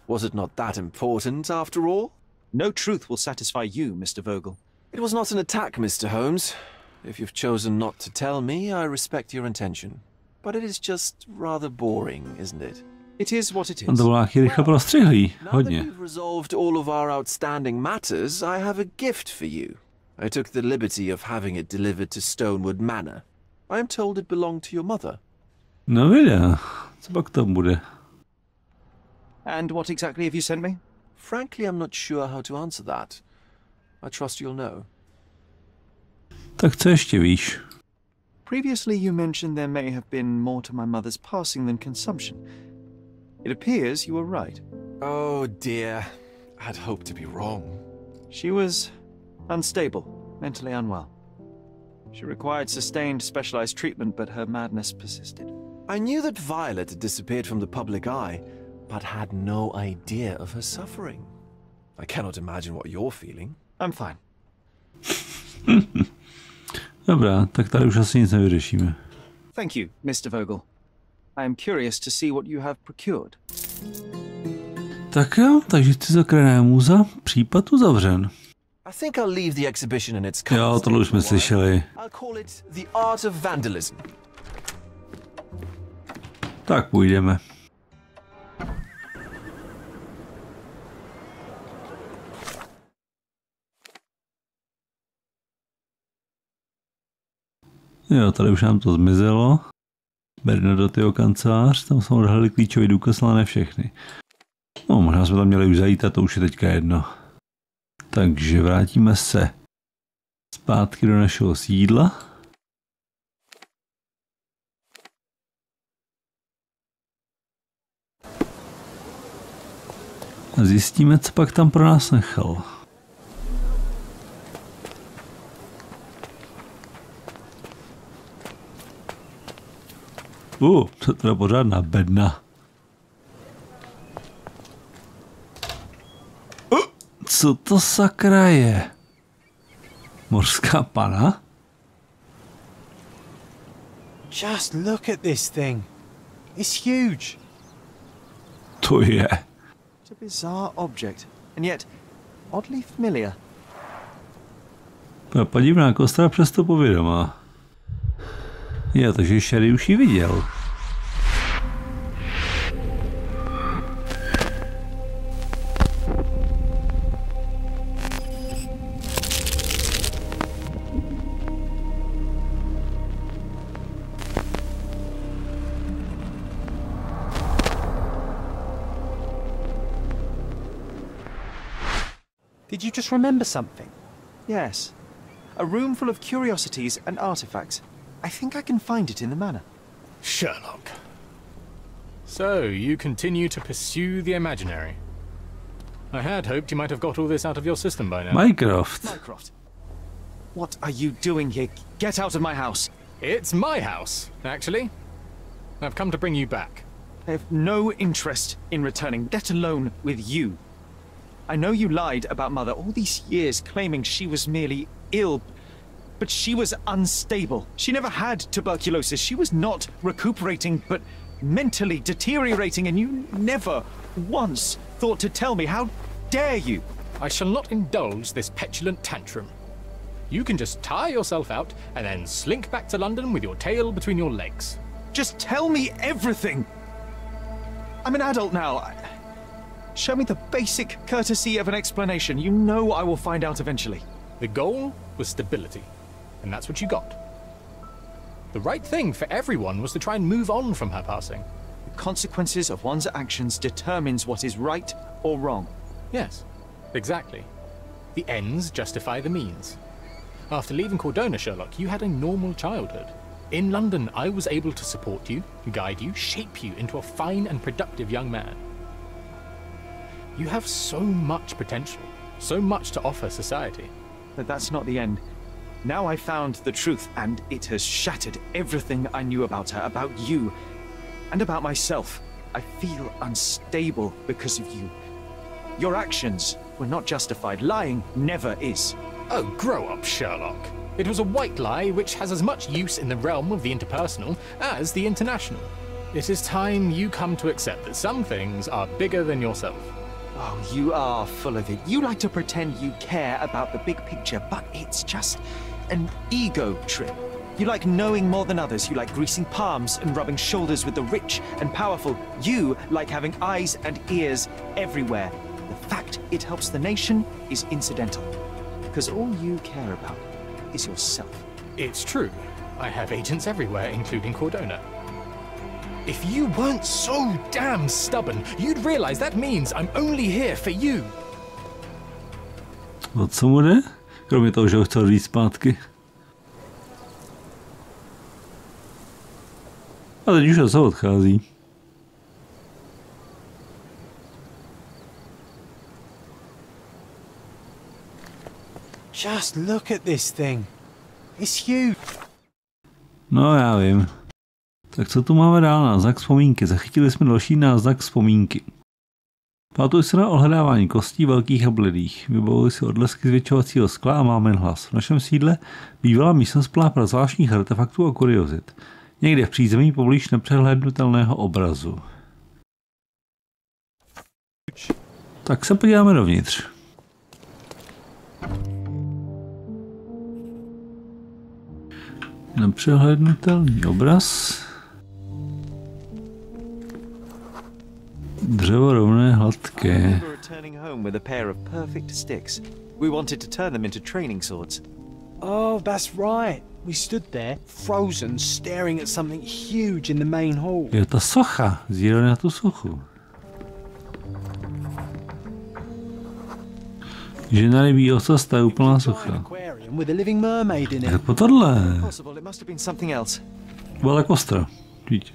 Was it not that important after all? No truth will satisfy you, Mr. Vogel. It was not an attack, Mr. Holmes. If you've chosen not to tell me, I respect your intention. But it is just rather boring, isn't it? It is what it On is. to bylo nějaký rychle prostřihlý. Now that Hodně. we've resolved all of our outstanding matters, I have a gift for you. I took the liberty of having it delivered to Stonewood Manor. I am told it belonged to your mother. No videa. Co pak tam bude? And what exactly have you sent me? Frankly, I'm not sure how to answer that. I trust you'll know. Tak co ještě víš? Previously you mentioned there may have been more to my mother's passing than consumption. It appears you were right. Oh dear. I'd hoped to be wrong. She was unstable, mentally unwell. She required sustained specialized treatment, but her madness persisted. I knew that Violet had disappeared from the public eye, but had no idea of her suffering. I cannot imagine what you're feeling. I'm fine. Dobrá, tak tady už asi nic nevyřešíme. Thank you, Mr. Vogel. I am curious to see what you have procured. Tak jo, takže schizofrené muza, případ uzavřen. I think I'll leave the exhibition in its Jo, tohle už jsme slyšeli. I'll call it The Art of Vandalism. Tak půjdeme. Jo, tady už nám to zmizelo. Bernadottiho kancelář, tam jsme odhalili klíčový důkaz, ale ne všechny. No, možná jsme tam měli už zajít a to už je teďka jedno. Takže vrátíme se zpátky do našeho sídla. A zjistíme, co pak tam pro nás nechal. To je teda pořádná bedna. Co to sakra je? Mořská pana? Just look at this thing. It's huge. To je. It's a bizarre object, and yet oddly familiar. Podivná kostra přesto povědomá. Je, takže Sherry už ji viděl. Did you just remember something? Yes. A room full of curiosities and artifacts. I think I can find it in the manor. Sherlock. So, you continue to pursue the imaginary. I had hoped you might have got all this out of your system by now. Mycroft. What are you doing here? Get out of my house. It's my house, actually. I've come to bring you back. I have no interest in returning, let alone with you. I know you lied about Mother all these years, claiming she was merely ill, but she was unstable. She never had tuberculosis. She was not recuperating, but mentally deteriorating, and you never once thought to tell me. How dare you? I shall not indulge this petulant tantrum. You can just tire yourself out and then slink back to London with your tail between your legs. Just tell me everything. I'm an adult now. Show me the basic courtesy of an explanation. You know I will find out eventually. The goal was stability, and that's what you got. The right thing for everyone was to try and move on from her passing. The consequences of one's actions determines what is right or wrong. Yes, exactly. The ends justify the means. After leaving Cordona, Sherlock, you had a normal childhood. In London, I was able to support you, guide you, shape you into a fine and productive young man. You have so much potential, so much to offer society. But that's not the end. Now I found the truth, and it has shattered everything I knew about her, about you, and about myself. I feel unstable because of you. Your actions were not justified. Lying never is. Oh, grow up, Sherlock. It was a white lie which has as much use in the realm of the interpersonal as the international. It is time you come to accept that some things are bigger than yourself. Oh, you are full of it. You like to pretend you care about the big picture, but it's just an ego trip. You like knowing more than others. You like greasing palms and rubbing shoulders with the rich and powerful. You like having eyes and ears everywhere. The fact it helps the nation is incidental, because all you care about is yourself. It's true. I have agents everywhere, including Cordona. If you weren't so damn stubborn, you'd realize that means I'm only here for you. O co mu jde? Kromě toho, že ho chtěl říct zpátky. A teď už se odchází. Just look at this thing. It's huge. No, já vím. Tak co tu máme dál? Náznak vzpomínky. Zachytili jsme další náznak vzpomínky. Pamatuj se na ohledávání kostí velkých a bledých. Vybavuji si odlesky zvětšovacího skla a máme hlas. V našem sídle bývala místnost plná zvláštních artefaktů a kuriozit. Někde v přízemí poblíž nepřehlédnutelného obrazu. Tak se podíváme dovnitř. Nepřehlédnutelný obraz. Dřevo rovné, hladké. Oh, that's right. We stood there, frozen, staring at something huge in the main hall. Je to socha. Zírali na tu sochu. Žena rybí ocasta je úplná socha. Jak po tohle? Byla kostra. Víte.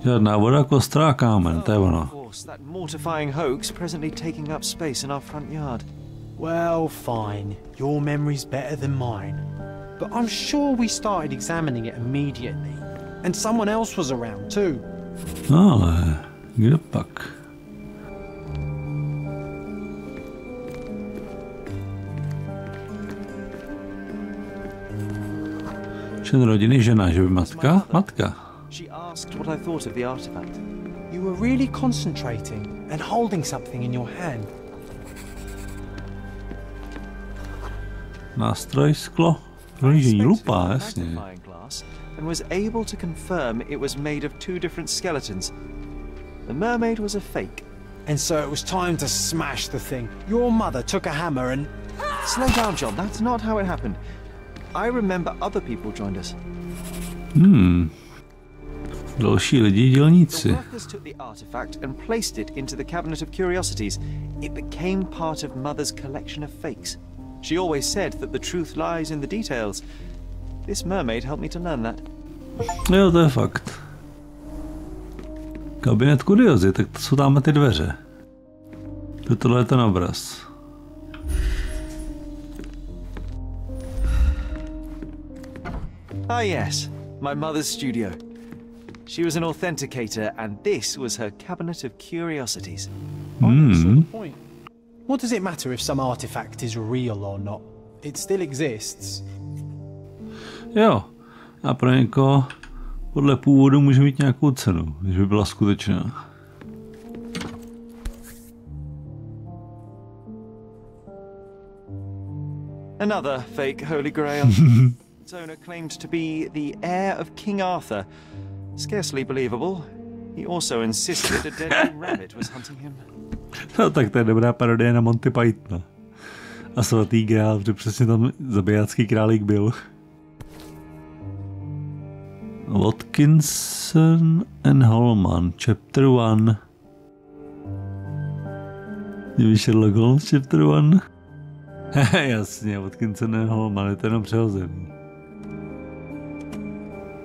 Žádná voda, kostra a kámen, to je ono. That mortifying hoax presently taking up space in our front yard. Well, fine. Your memory's better than mine. But I'm sure we started examining it immediately. And someone else was around too. Ale kde pak? Člen rodiny, žena, že by matka? Matka. She asked what I thought of the artifact. You were really concentrating and holding something in your hand. Nástroj, sklo, prohlížení, lupa, jasně. And was able to confirm it was made of two different skeletons. The mermaid was a fake. And so it was time to smash the thing. Your mother took a hammer and... Slow down, John. That's not how it happened. I remember other people joined us. Další lidi, dělníci. The workers took the artifact and placed it into the cabinet of curiosities. It became part of Mother's collection of fakes. She always said that the truth lies in the details. This mermaid helped me to learn that. Jo, to je fakt. Kabinet kuriozy, tak to jsou tam ty dveře. Tohle je ten obraz. Ah yes, my mother's studio. She was an authenticator and this was her cabinet of curiosities. That's the point. What does it matter if some artifact is real or not? It still exists. Jo, a pro někoho podle původu může mít nějakou cenu, když by byla skutečná. Another fake Holy Grail. Its owner claimed to be the heir of King Arthur. Scarcely believable. He also insisted a deadly rabbit was hunting him. No tak to je dobrá parodie na Monty Pythona. A svatý grál, protože přesně tam zabijácký králík byl. Watkinson and Holman, Chapter 1. Víš Sherlock Holmes, Chapter 1? Jasně, Watkinson and Holman, je to jenom přehozený.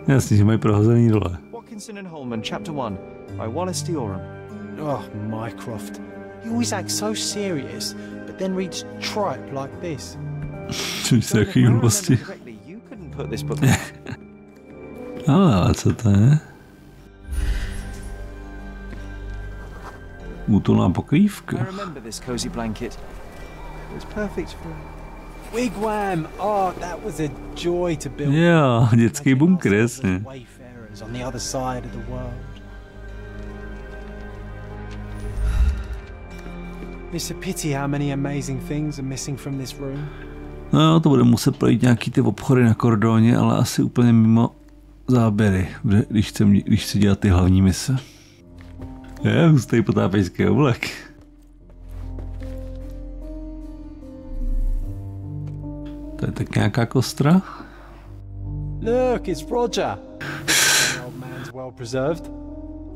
Jasně, že mají prohozený dole. Watkinson and Holman, Chapter 1, by Wallace Dioram. Oh, Mycroft. You always act so serious, but then reads tripe like this. You couldn't put this book back. Ale co to je? Útulná pokrývka. I remember this cozy blanket. It was perfect for... Wigwam! Oh, that was a joy to build. Jo, dětský bunkr, jasně. Wayfarers on the other side of the world. It's a pity how many amazing things are missing from this room. No, to bude muset projít nějaký ty obchody na kordóně, ale asi úplně mimo záběry, když chci dělat ty hlavní mise. Je, hustý potápěčský oblek. To je tak nějaká kostra? Look, it's Roger. The old man's well preserved.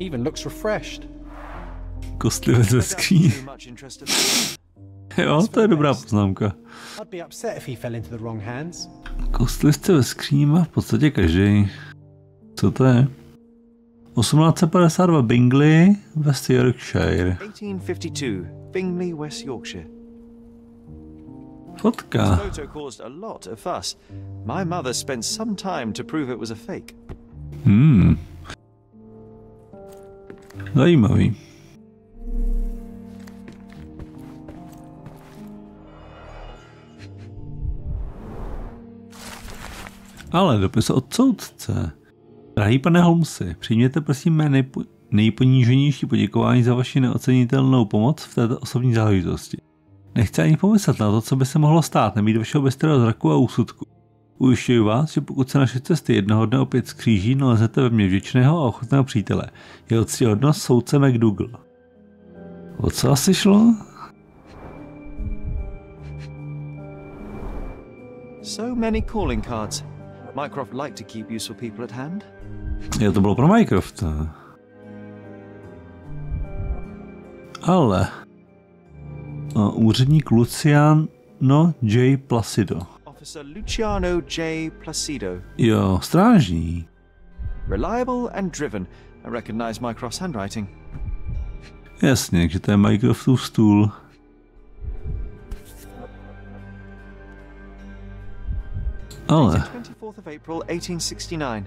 Even looks refreshed. Kostlivec ve skříni. Jo, to je dobrá poznámka. I'd be upset if he fell into the wrong hands. Kostlivce ve skříni má v podstatě každý. Co to je? 1852 Bingley, West Yorkshire. 1852, Bingley, West Yorkshire. Fotka. This photo caused a lot of fuss. My mother spent some time to prove it was a fake. Zajímavý. Ale dopis od soudce. Drahý pane Holmesi, přijměte prosím mé nejponíženější poděkování za vaši neocenitelnou pomoc v této osobní záležitosti. Nechci ani pomyslet na to, co by se mohlo stát, nemít vašeho bystrého zraku a úsudku. Ujišťuji vás, že pokud se naše cesty jednoho dne opět skříží, nalezete ve mně vděčného a ochotného přítele. Jeho ctihodnost soudce McDougal. O co asi šlo? So many calling cards. Mycroft liked to keep useful people at hand. Jo, to bylo pro Mycroft. Ale... úředník Luciano J. Placido. Officer Luciano J. Placido. Jo, strážník. Reliable and driven. I recognize Mycroft's handwriting. Jasně, že to je Mycroftův stůl. Ale... 24th of April 1869.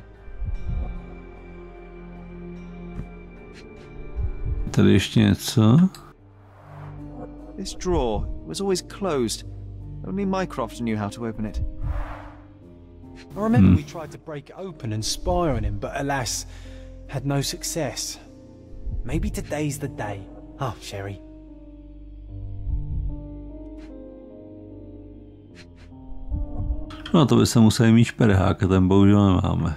Tady ještě něco? This drawer was always closed. Only Mycroft knew how to open it. I remember we tried to break it open and spy on him, but alas, had no success. Maybe today's the day. Oh, Sherry. No to by se museli mít šperhák a ten bohužel nemáme.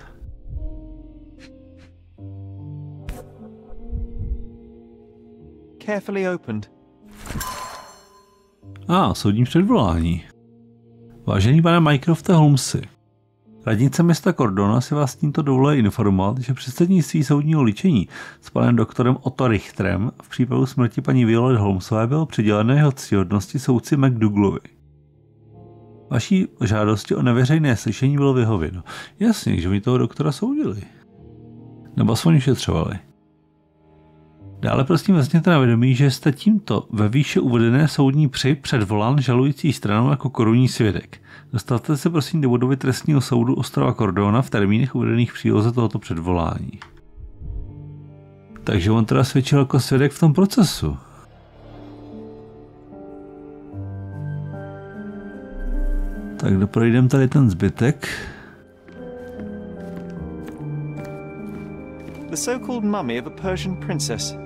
Carefully opened. Soudní předvolání. Vážený pane Mycrofte Holmesi, radnice města Cordona si vás tímto dovoluje informovat, že předsednictví soudního líčení s panem doktorem Otto Richterem v případu smrti paní Violet Holmesové bylo přidělené jeho ctihodnosti soudci McDougalovi. Vaší žádosti o neveřejné slyšení bylo vyhověno. Jasně, že mi toho doktora soudili. Nebo aspoň vyšetřovali. Dále prosím vezměte na vědomí, že jste tímto ve výše uvedené soudní při předvolán žalující stranou jako korunní svědek. Dostavte se prosím do budovy trestního soudu ostrova Cordona v termínech uvedených v příloze tohoto předvolání. Takže on teda svědčil jako svědek v tom procesu. Tak doprojdeme tady ten zbytek. The so-called mummy of a Persian princess.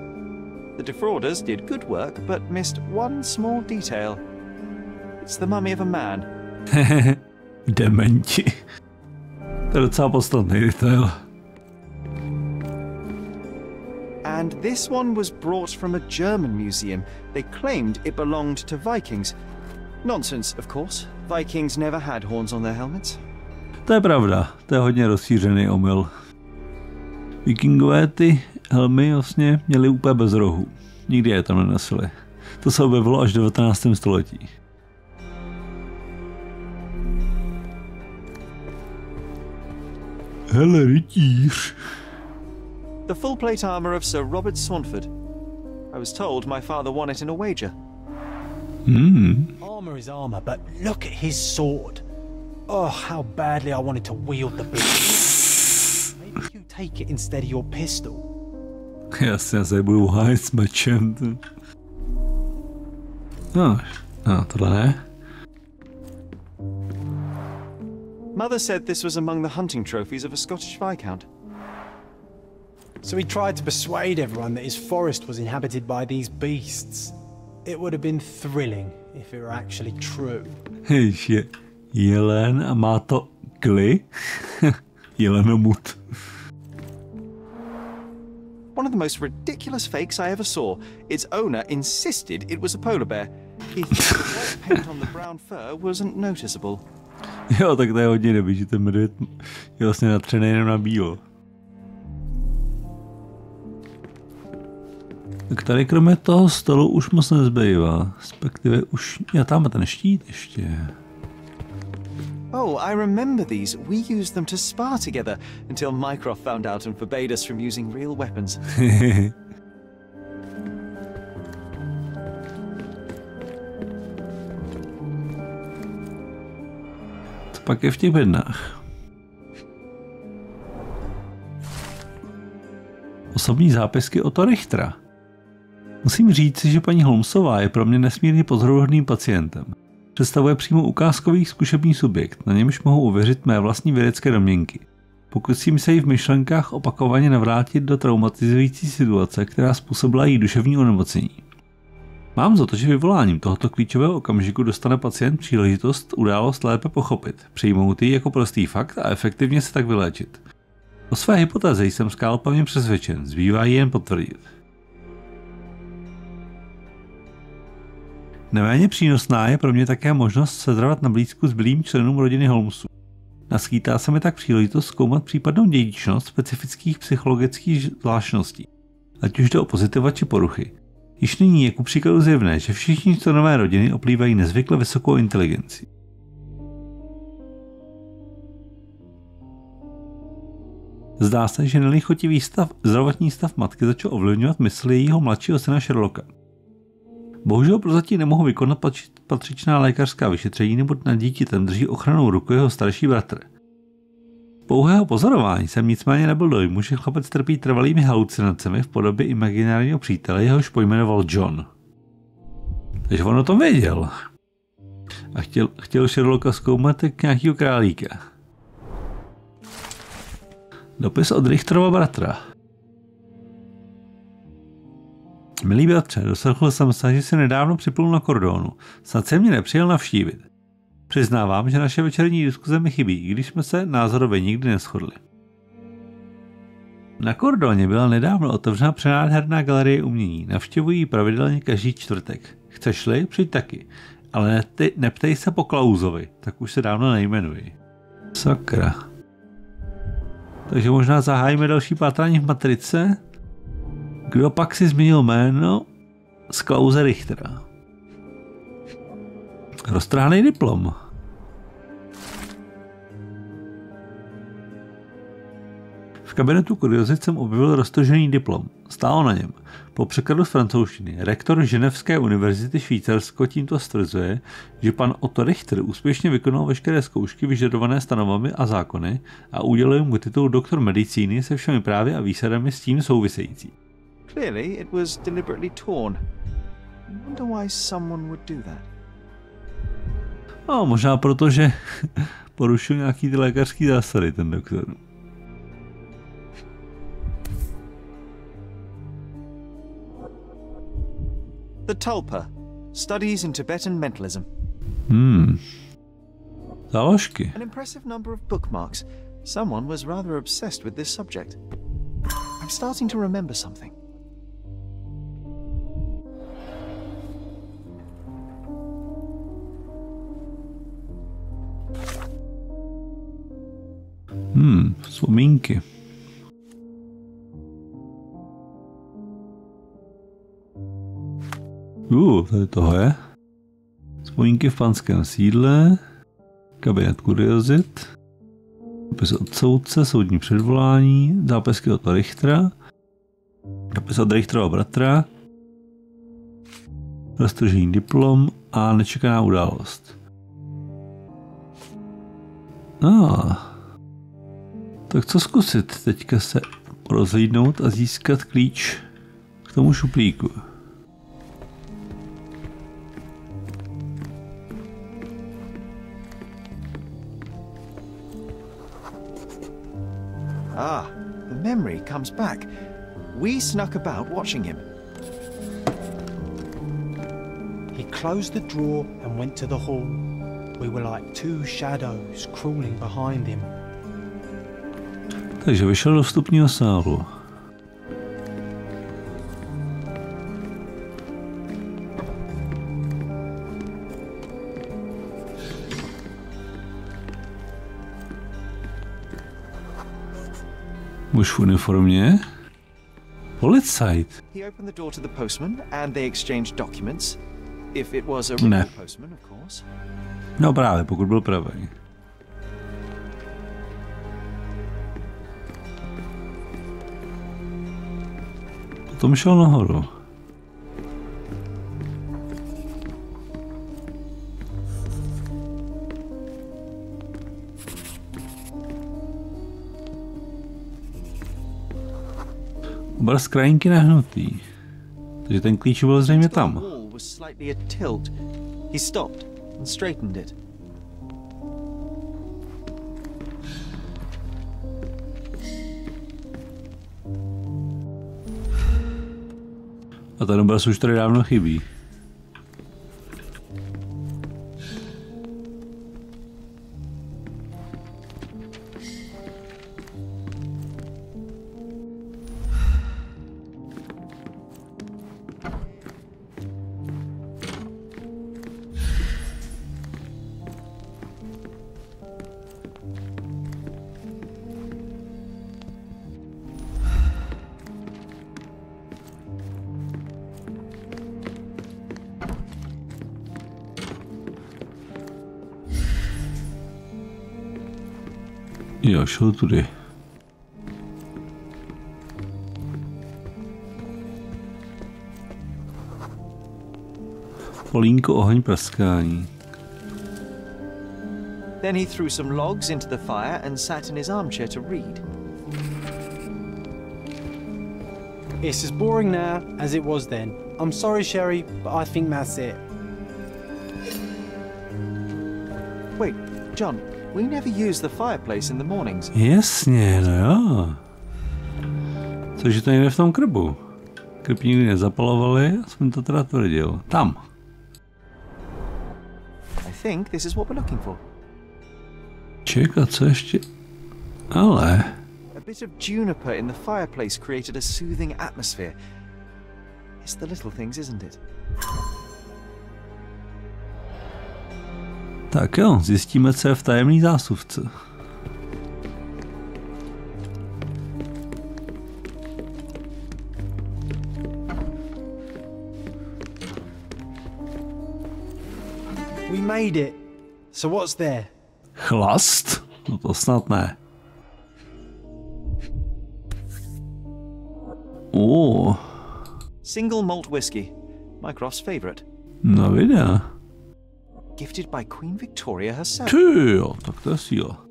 The defrauders did good work, but missed one small detail. It's the mummy of a man. Dementi. To je docela podstatný detail. And this one was brought from a German museum. They claimed it belonged to Vikings. Nonsense, of course. Vikings never had horns on their helmets. To je pravda, to je hodně rozšířený omyl. Vikingové ty helmy vlastně měli úplně bez rohů. Nikdy je tam nenosili. To se objevilo až v 19. století. Hele, rytíř. The full plate armor of Sir Robert Saunford. I was told my father won it in a wager. Armor is armor, but look at his sword. Oh, how badly I wanted to wield the blade. Maybe you take it instead of your pistol. Jasně, já se budu hájit s mečem. Tohle ne. Mother said this was among the hunting trophies of a Scottish Viscount. So he tried to persuade everyone that his forest was inhabited by these beasts. It would have been thrilling if it were actually true. Je jelen a má to kly? Jelenomut. One of the most ridiculous fakes I ever saw. Its owner insisted it was a polar bear. He thought the white paint on the brown fur wasn't noticeable. Jo, tak to je hodně dobrý, že ten medvěd je vlastně natřený jenom na bílo. Tak tady kromě toho stolu už moc nezbývá. Respektive už... tam ten štít ještě. Oh, I remember these. We used them to spar together until Mycroft found out and forbade us from using real weapons. Co pak je v těch bednách? Osobní zápisky Otto Richtera. Musím říct, že paní Holmesová je pro mě nesmírně pozoruhodným pacientem. Představuje přímo ukázkový zkušební subjekt, na němž mohu uvěřit mé vlastní vědecké domněnky. Pokusím se jí v myšlenkách opakovaně navrátit do traumatizující situace, která způsobila jí duševní onemocnění. Mám za to, že vyvoláním tohoto klíčového okamžiku dostane pacient příležitost událost lépe pochopit, přijmout ji jako prostý fakt a efektivně se tak vyléčit. O své hypotéze jsem skálopevně přesvědčen, zbývá ji jen potvrdit. Neméně přínosná je pro mě také možnost sezrávat na blízku zbylým členům rodiny Holmesů. Naskýtá se mi tak příležitost zkoumat případnou dědičnost specifických psychologických zvláštností, ať už jde o pozitiva či poruchy. Již nyní je ku příkladu zjevné, že všichni členové rodiny oplývají nezvykle vysokou inteligencí. Zdá se, že nelichotivý zdravotní stav matky začal ovlivňovat mysl jejího mladšího syna Sherlocka. Bohužel prozatím nemohu vykonat patřičná lékařská vyšetření, neboť nad dítětem drží ochranou ruku jeho starší bratr. Pouhého pozorování jsem nicméně nebyl dojmu, že chlapec trpí trvalými halucinacemi v podobě imaginárního přítele, jehož pojmenoval John. Takže on o tom věděl. A chtěl Sherlocka zkoumat jak nějakýho králíka. Dopis od Richterova bratra. Milý bratře, doslechl jsem se, že jsi nedávno připlul na Kordonu. Snad se mě nepřijel navštívit. Přiznávám, že naše večerní diskuze mi chybí, i když jsme se názorově nikdy neshodli. Na Kordoně byla nedávno otevřena přenádherná galerie umění. Navštěvují ji pravidelně každý čtvrtek. Chceš-li, přijď taky. Ale neptej se po Klausovi, tak už se dávno nejmenuji. Sakra. Takže možná zahájíme další pátrání v matrice. Kdo pak si změnil jméno z Klause Richtera? Roztrhaný diplom. V kabinetu kuriozit jsem objevil roztržený diplom. Stálo na něm. Po překladu z francouzštiny rektor Ženevské univerzity Švýcarsko tímto stvrzuje, že pan Otto Richter úspěšně vykonal veškeré zkoušky vyžadované stanovami a zákony a udělil mu titul doktor medicíny se všemi právy a výsadami s tím související. Clearly, it was deliberately torn. I wonder why someone would do that. No, možná proto, že porušil nějaký ty lékařský zásady, ten doktor. The Tulpa. Studies in Tibetan mentalism. Záložky. An impressive number of bookmarks. Someone was rather obsessed with this subject. I'm starting to remember something. Vzpomínky. Tady toho je. Vzpomínky v panském sídle. Kabinet kuriozit. Dopis od soudce, soudní předvolání. Zápisky od Richtera. Dopis od Richterova bratra. Roztržený diplom a nečekaná událost. Tak co zkusit? Teďka se rozhlídnout a získat klíč k tomu šuplíku. The memory comes back. We snuck about watching him. He closed the drawer and went to the hall. We were like two shadows crawling behind him. Takže vyšel do vstupního sálu. Muž v uniformě. Policajt. He opened the door to the postman and they exchanged documents. If it was a real postman, of course. No právě, pokud byl pravý. Potom šel nahoru. Obraz krajinky nahnutý. Takže ten klíč byl zřejmě tam. He stopped and straightened it. A ten obraz už tady dávno chybí. Jo, šel tudy. Polínko, oheň, praskání. Then he threw some logs into the fire and sat in his armchair to read. It's as boring now as it was then. I'm sorry, Sherry, but I think that's it. Wait, John, we never use the fireplace in the mornings. Jasně, no jo. Cože to někde v tom krbu? Krb nikdy nezapalovali, jsem to teda tvrdil. Tam. I think this is what we're looking for. Čeká, co ještě? Ale... A bit of juniper in the fireplace created a soothing atmosphere. It's the little things, isn't it? Tak jo, zjistíme, co je v tajemný zásuvce. We made it. So what's there? Chlast? No to snad ne. Single malt whiskey, Mycroft's favorite. No videa. Gifted by Queen Victoria herself. Ty jo, tak to je síla.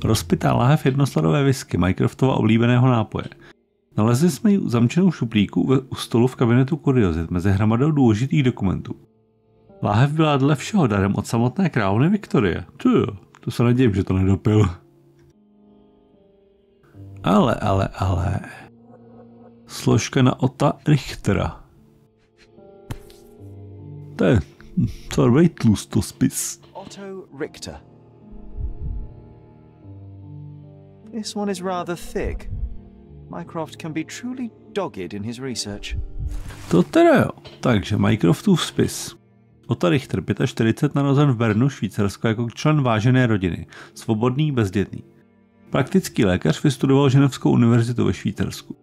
Rozpitá láhev jednosladové whisky, Mycroftova oblíbeného nápoje. Nalezli jsme ji u zamčenou šuplíku u stolu v kabinetu kuriozit mezi hromadou důležitých dokumentů. Láhev byla dle všeho darem od samotné královny Viktorie. Ty jo, to se nedivím, že to nedopil. Ale. Složka na Ota Richtera. To je celý tlustospis. Otto Richter. This one is rather thick. Mycroft can be truly dogged in his research. To teda jo. Takže Mycroftův spis. Otto Richter, 45, narozen v Bernu, Švýcarsko, jako člen vážené rodiny. Svobodný, bezdětný. Praktický lékař, vystudoval Ženevskou univerzitu ve Švýcarsku.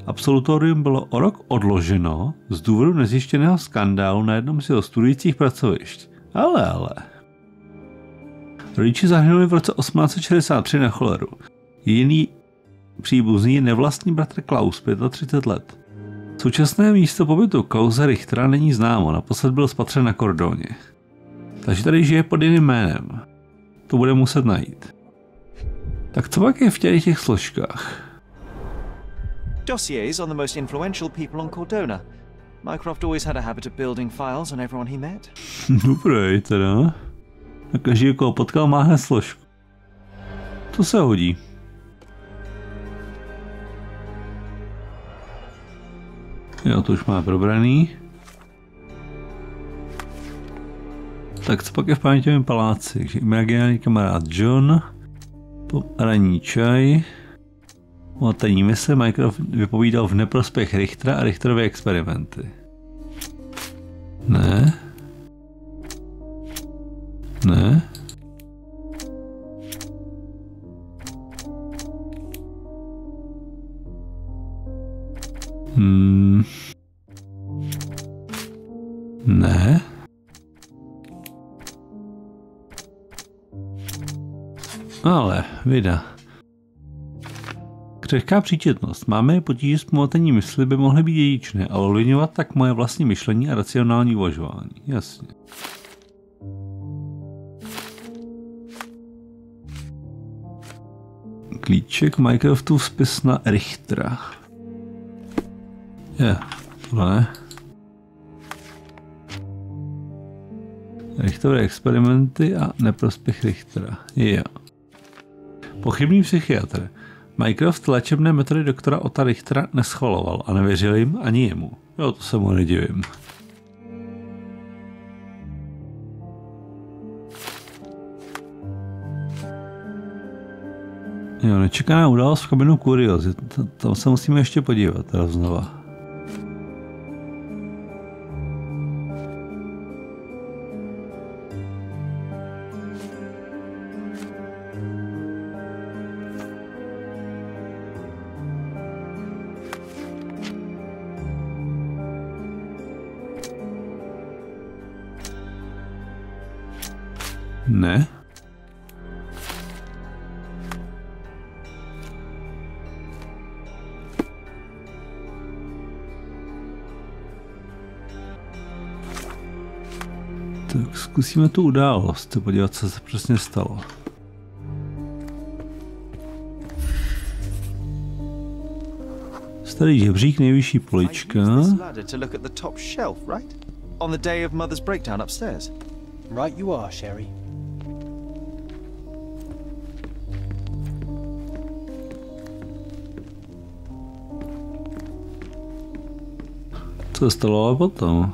Absolutorium bylo o rok odloženo z důvodu nezjištěného skandálu na jednom z jeho studujících pracovišť. Ale. Rodiče zahynuli v roce 1863 na choleru. Jiný příbuzný je nevlastní bratr Klaus, 35 let. Současné místo pobytu Klause Richtera není známo, naposled byl spatřen na Kordóně. Takže tady žije pod jiným jménem. To bude muset najít. Tak co pak je v těch složkách? Dossiers on the most influential people on Cordona. Mycroft always had a habit of building files on everyone he met. Dobrý teda. A každý, koho potkal, má hned složku. To se hodí. Jo, to už má probraný. Tak co pak je v paměťovém paláci? Takže imaginární kamarád John. Ranní čaj. Motení mise. Mycroft vypovídal v neprospěch Richtera a Richterovy experimenty. Ne. Ne. Ale, vida. Křehká příčetnost. Máme potíže s pomotením mysli, by mohly být dědičné a ovlivňovat tak moje vlastní myšlení a racionální uvažování. Jasně. Klíček Mycroftův spis na Richtera. Tohle ne. Richterové experimenty a neprospěch Richtera. Jo. Pochybný psychiatr. Mycroft léčebné metody doktora Otta Richtera neschvaloval a nevěřil jim ani jemu. Jo, to se mu nedivím. Jo, nečekaná událost v kabinu kuriozit. Tam se musíme ještě podívat teda znova. Ne. Tak zkusíme tu událost, podívat, co se přesně stalo. Starý žebřík, nejvyšší polička. On the day of Mother's breakdown upstairs. Right you are, Sherry. Co se stalo ale potom?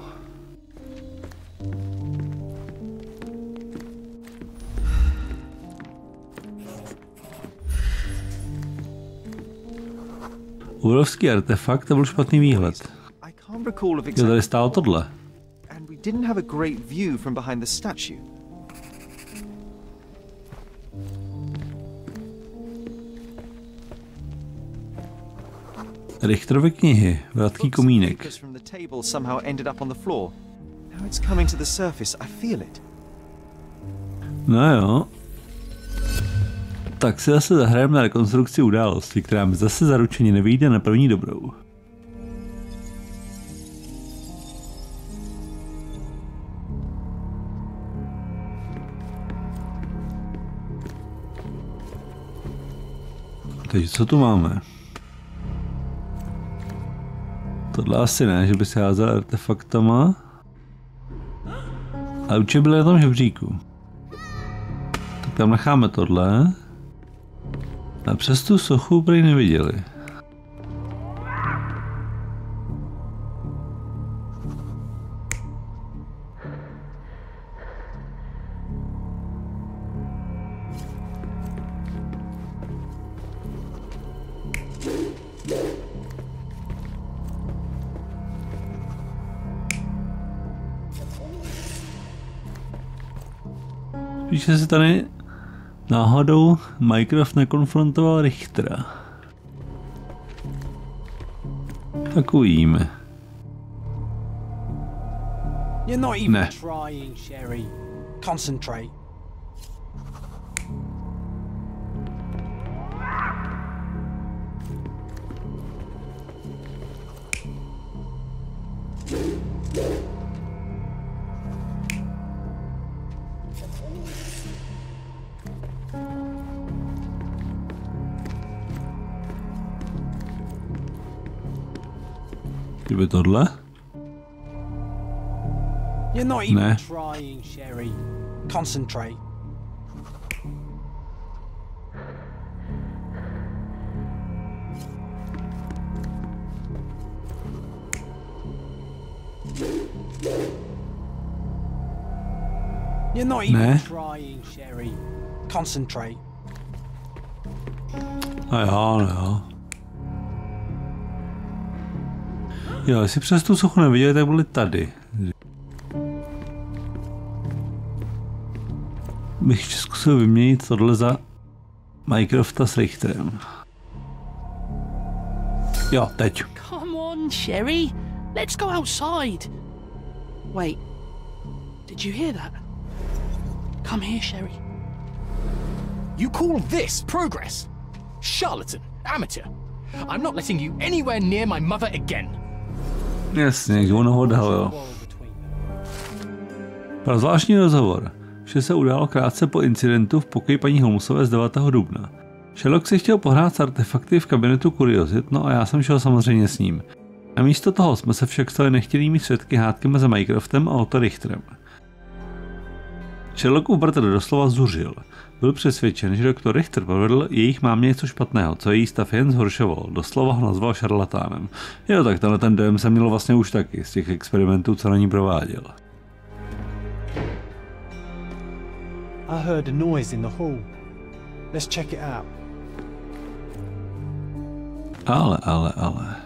Obrovský artefakt a byl špatný výhled. Jo, tady stálo tohle. And we didn't have a great view from behind the statue. Richterovy knihy, vratký komínek. No jo. Tak si zase zahrajeme na rekonstrukci události, která mi zase zaručeně nevyjde na první dobrou. Takže co tu máme? Tohle asi ne, že by se házel artefaktama. Ale určitě byly na tom žebříku. Tak tam necháme tohle. A přes tu sochu prý neviděli. Spíše se tady náhodou Mycroft nekonfrontoval Richtera. Tak uvidíme. You're not even trying, Sherry. Concentrate. Kdyby tohle? You're not even trying, Sherry. Concentrate. You're not even trying, Sherry. Concentrate. A jo. Jo, jestli přes tu sochu neviděli, tak byli tady. Bych zkusil vyměnit tohle za Mycrofta s Richterem. Jo, teď. Come on, Sherry. Let's go outside. Wait. Did you hear that? Come here, Sherry. You call this progress? Charlatan, amateur. I'm not letting you anywhere near my mother again. Jasně, kdo ho odhal, jo. Pro zvláštní rozhovor. Vše se událo krátce po incidentu v pokoji paní Holmesové z 9. dubna. Sherlock si chtěl pohrát s artefakty v kabinetu kuriozit, no a já jsem šel samozřejmě s ním. A místo toho jsme se však stali nechtěnými svědky hádky mezi Mycroftem a Otto Richterem. Sherlockův bratr doslova zuřil. Byl přesvědčen, že doktor Richter provedl jejich mámě něco špatného, co její stav jen zhoršovalo. Doslova ho nazval šarlatánem. Jo, tak tenhle ten dojem jsem měl vlastně už taky z těch experimentů, co na ní prováděl. I heard a noise in the hall. Let's check it out. Ale.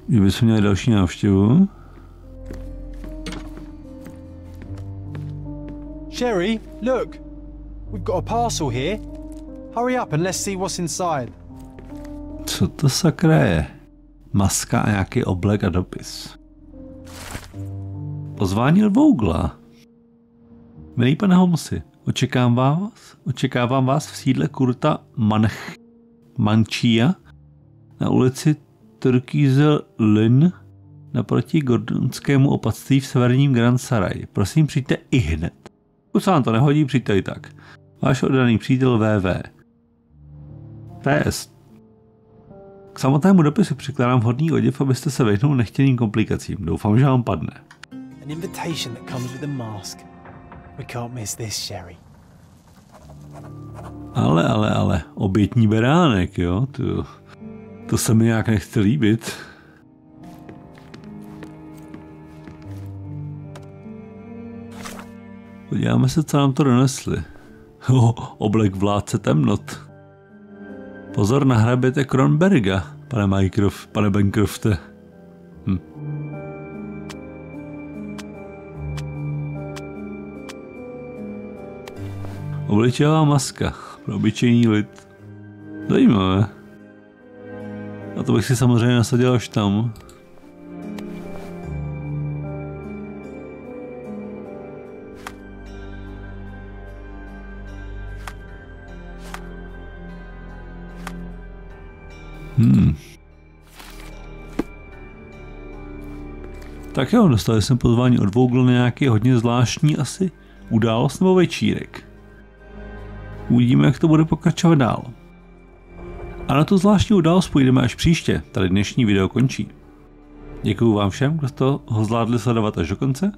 Kdybychom měli další návštěvu. Sherry, look! We've got a parcel here. Hurry up and let's see what's inside. Co to sakra je? Maska a nějaký oblek a dopis. Pozvání Vougla. Milý pane Holmesi, očekávám vás v sídle Kurta Manchia na ulici Turkize Lynn naproti gordonskému opatství v severním Grand Sarai. Prosím, přijďte i hned. Pokud se vám to nehodí, přijďte i tak. Váš oddaný přítel VV. PS. K samotnému dopisu přikládám vhodný oděv, abyste se vyhnul nechtěným komplikacím. Doufám, že vám padne. An invitation that comes with a mask. We can't miss this, Sherry. Ale, obětní beránek, jo? To se mi nějak nechce líbit. Podíváme se, co nám to donesli. Oblek vládce temnot. Pozor na hraběte Kronberga, pane Bancrofte. Obličejová maska pro obyčejný lid. Zajímavé. A to bych si samozřejmě nasadil až tam. Tak jo, dostali jsme pozvání od Vogel na nějaký hodně zvláštní asi událost nebo večírek. Uvidíme, jak to bude pokračovat dál. A na tu zvláštní událost půjdeme až příště, tady dnešní video končí. Děkuju vám všem, kdo ho zvládli sledovat až do konce.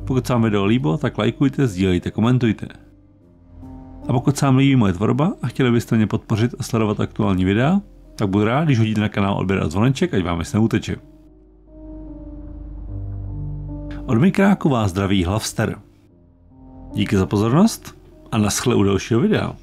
Pokud se vám video líbilo, tak lajkujte, sdílejte, komentujte. A pokud se vám líbí moje tvorba a chtěli byste mě podpořit a sledovat aktuální videa, tak budu rád, když hodíte na kanál odběr a zvoneček, ať vám nic neuteče. Od mikráku vás zdraví Hlavster. Díky za pozornost a naschle u dalšího videa.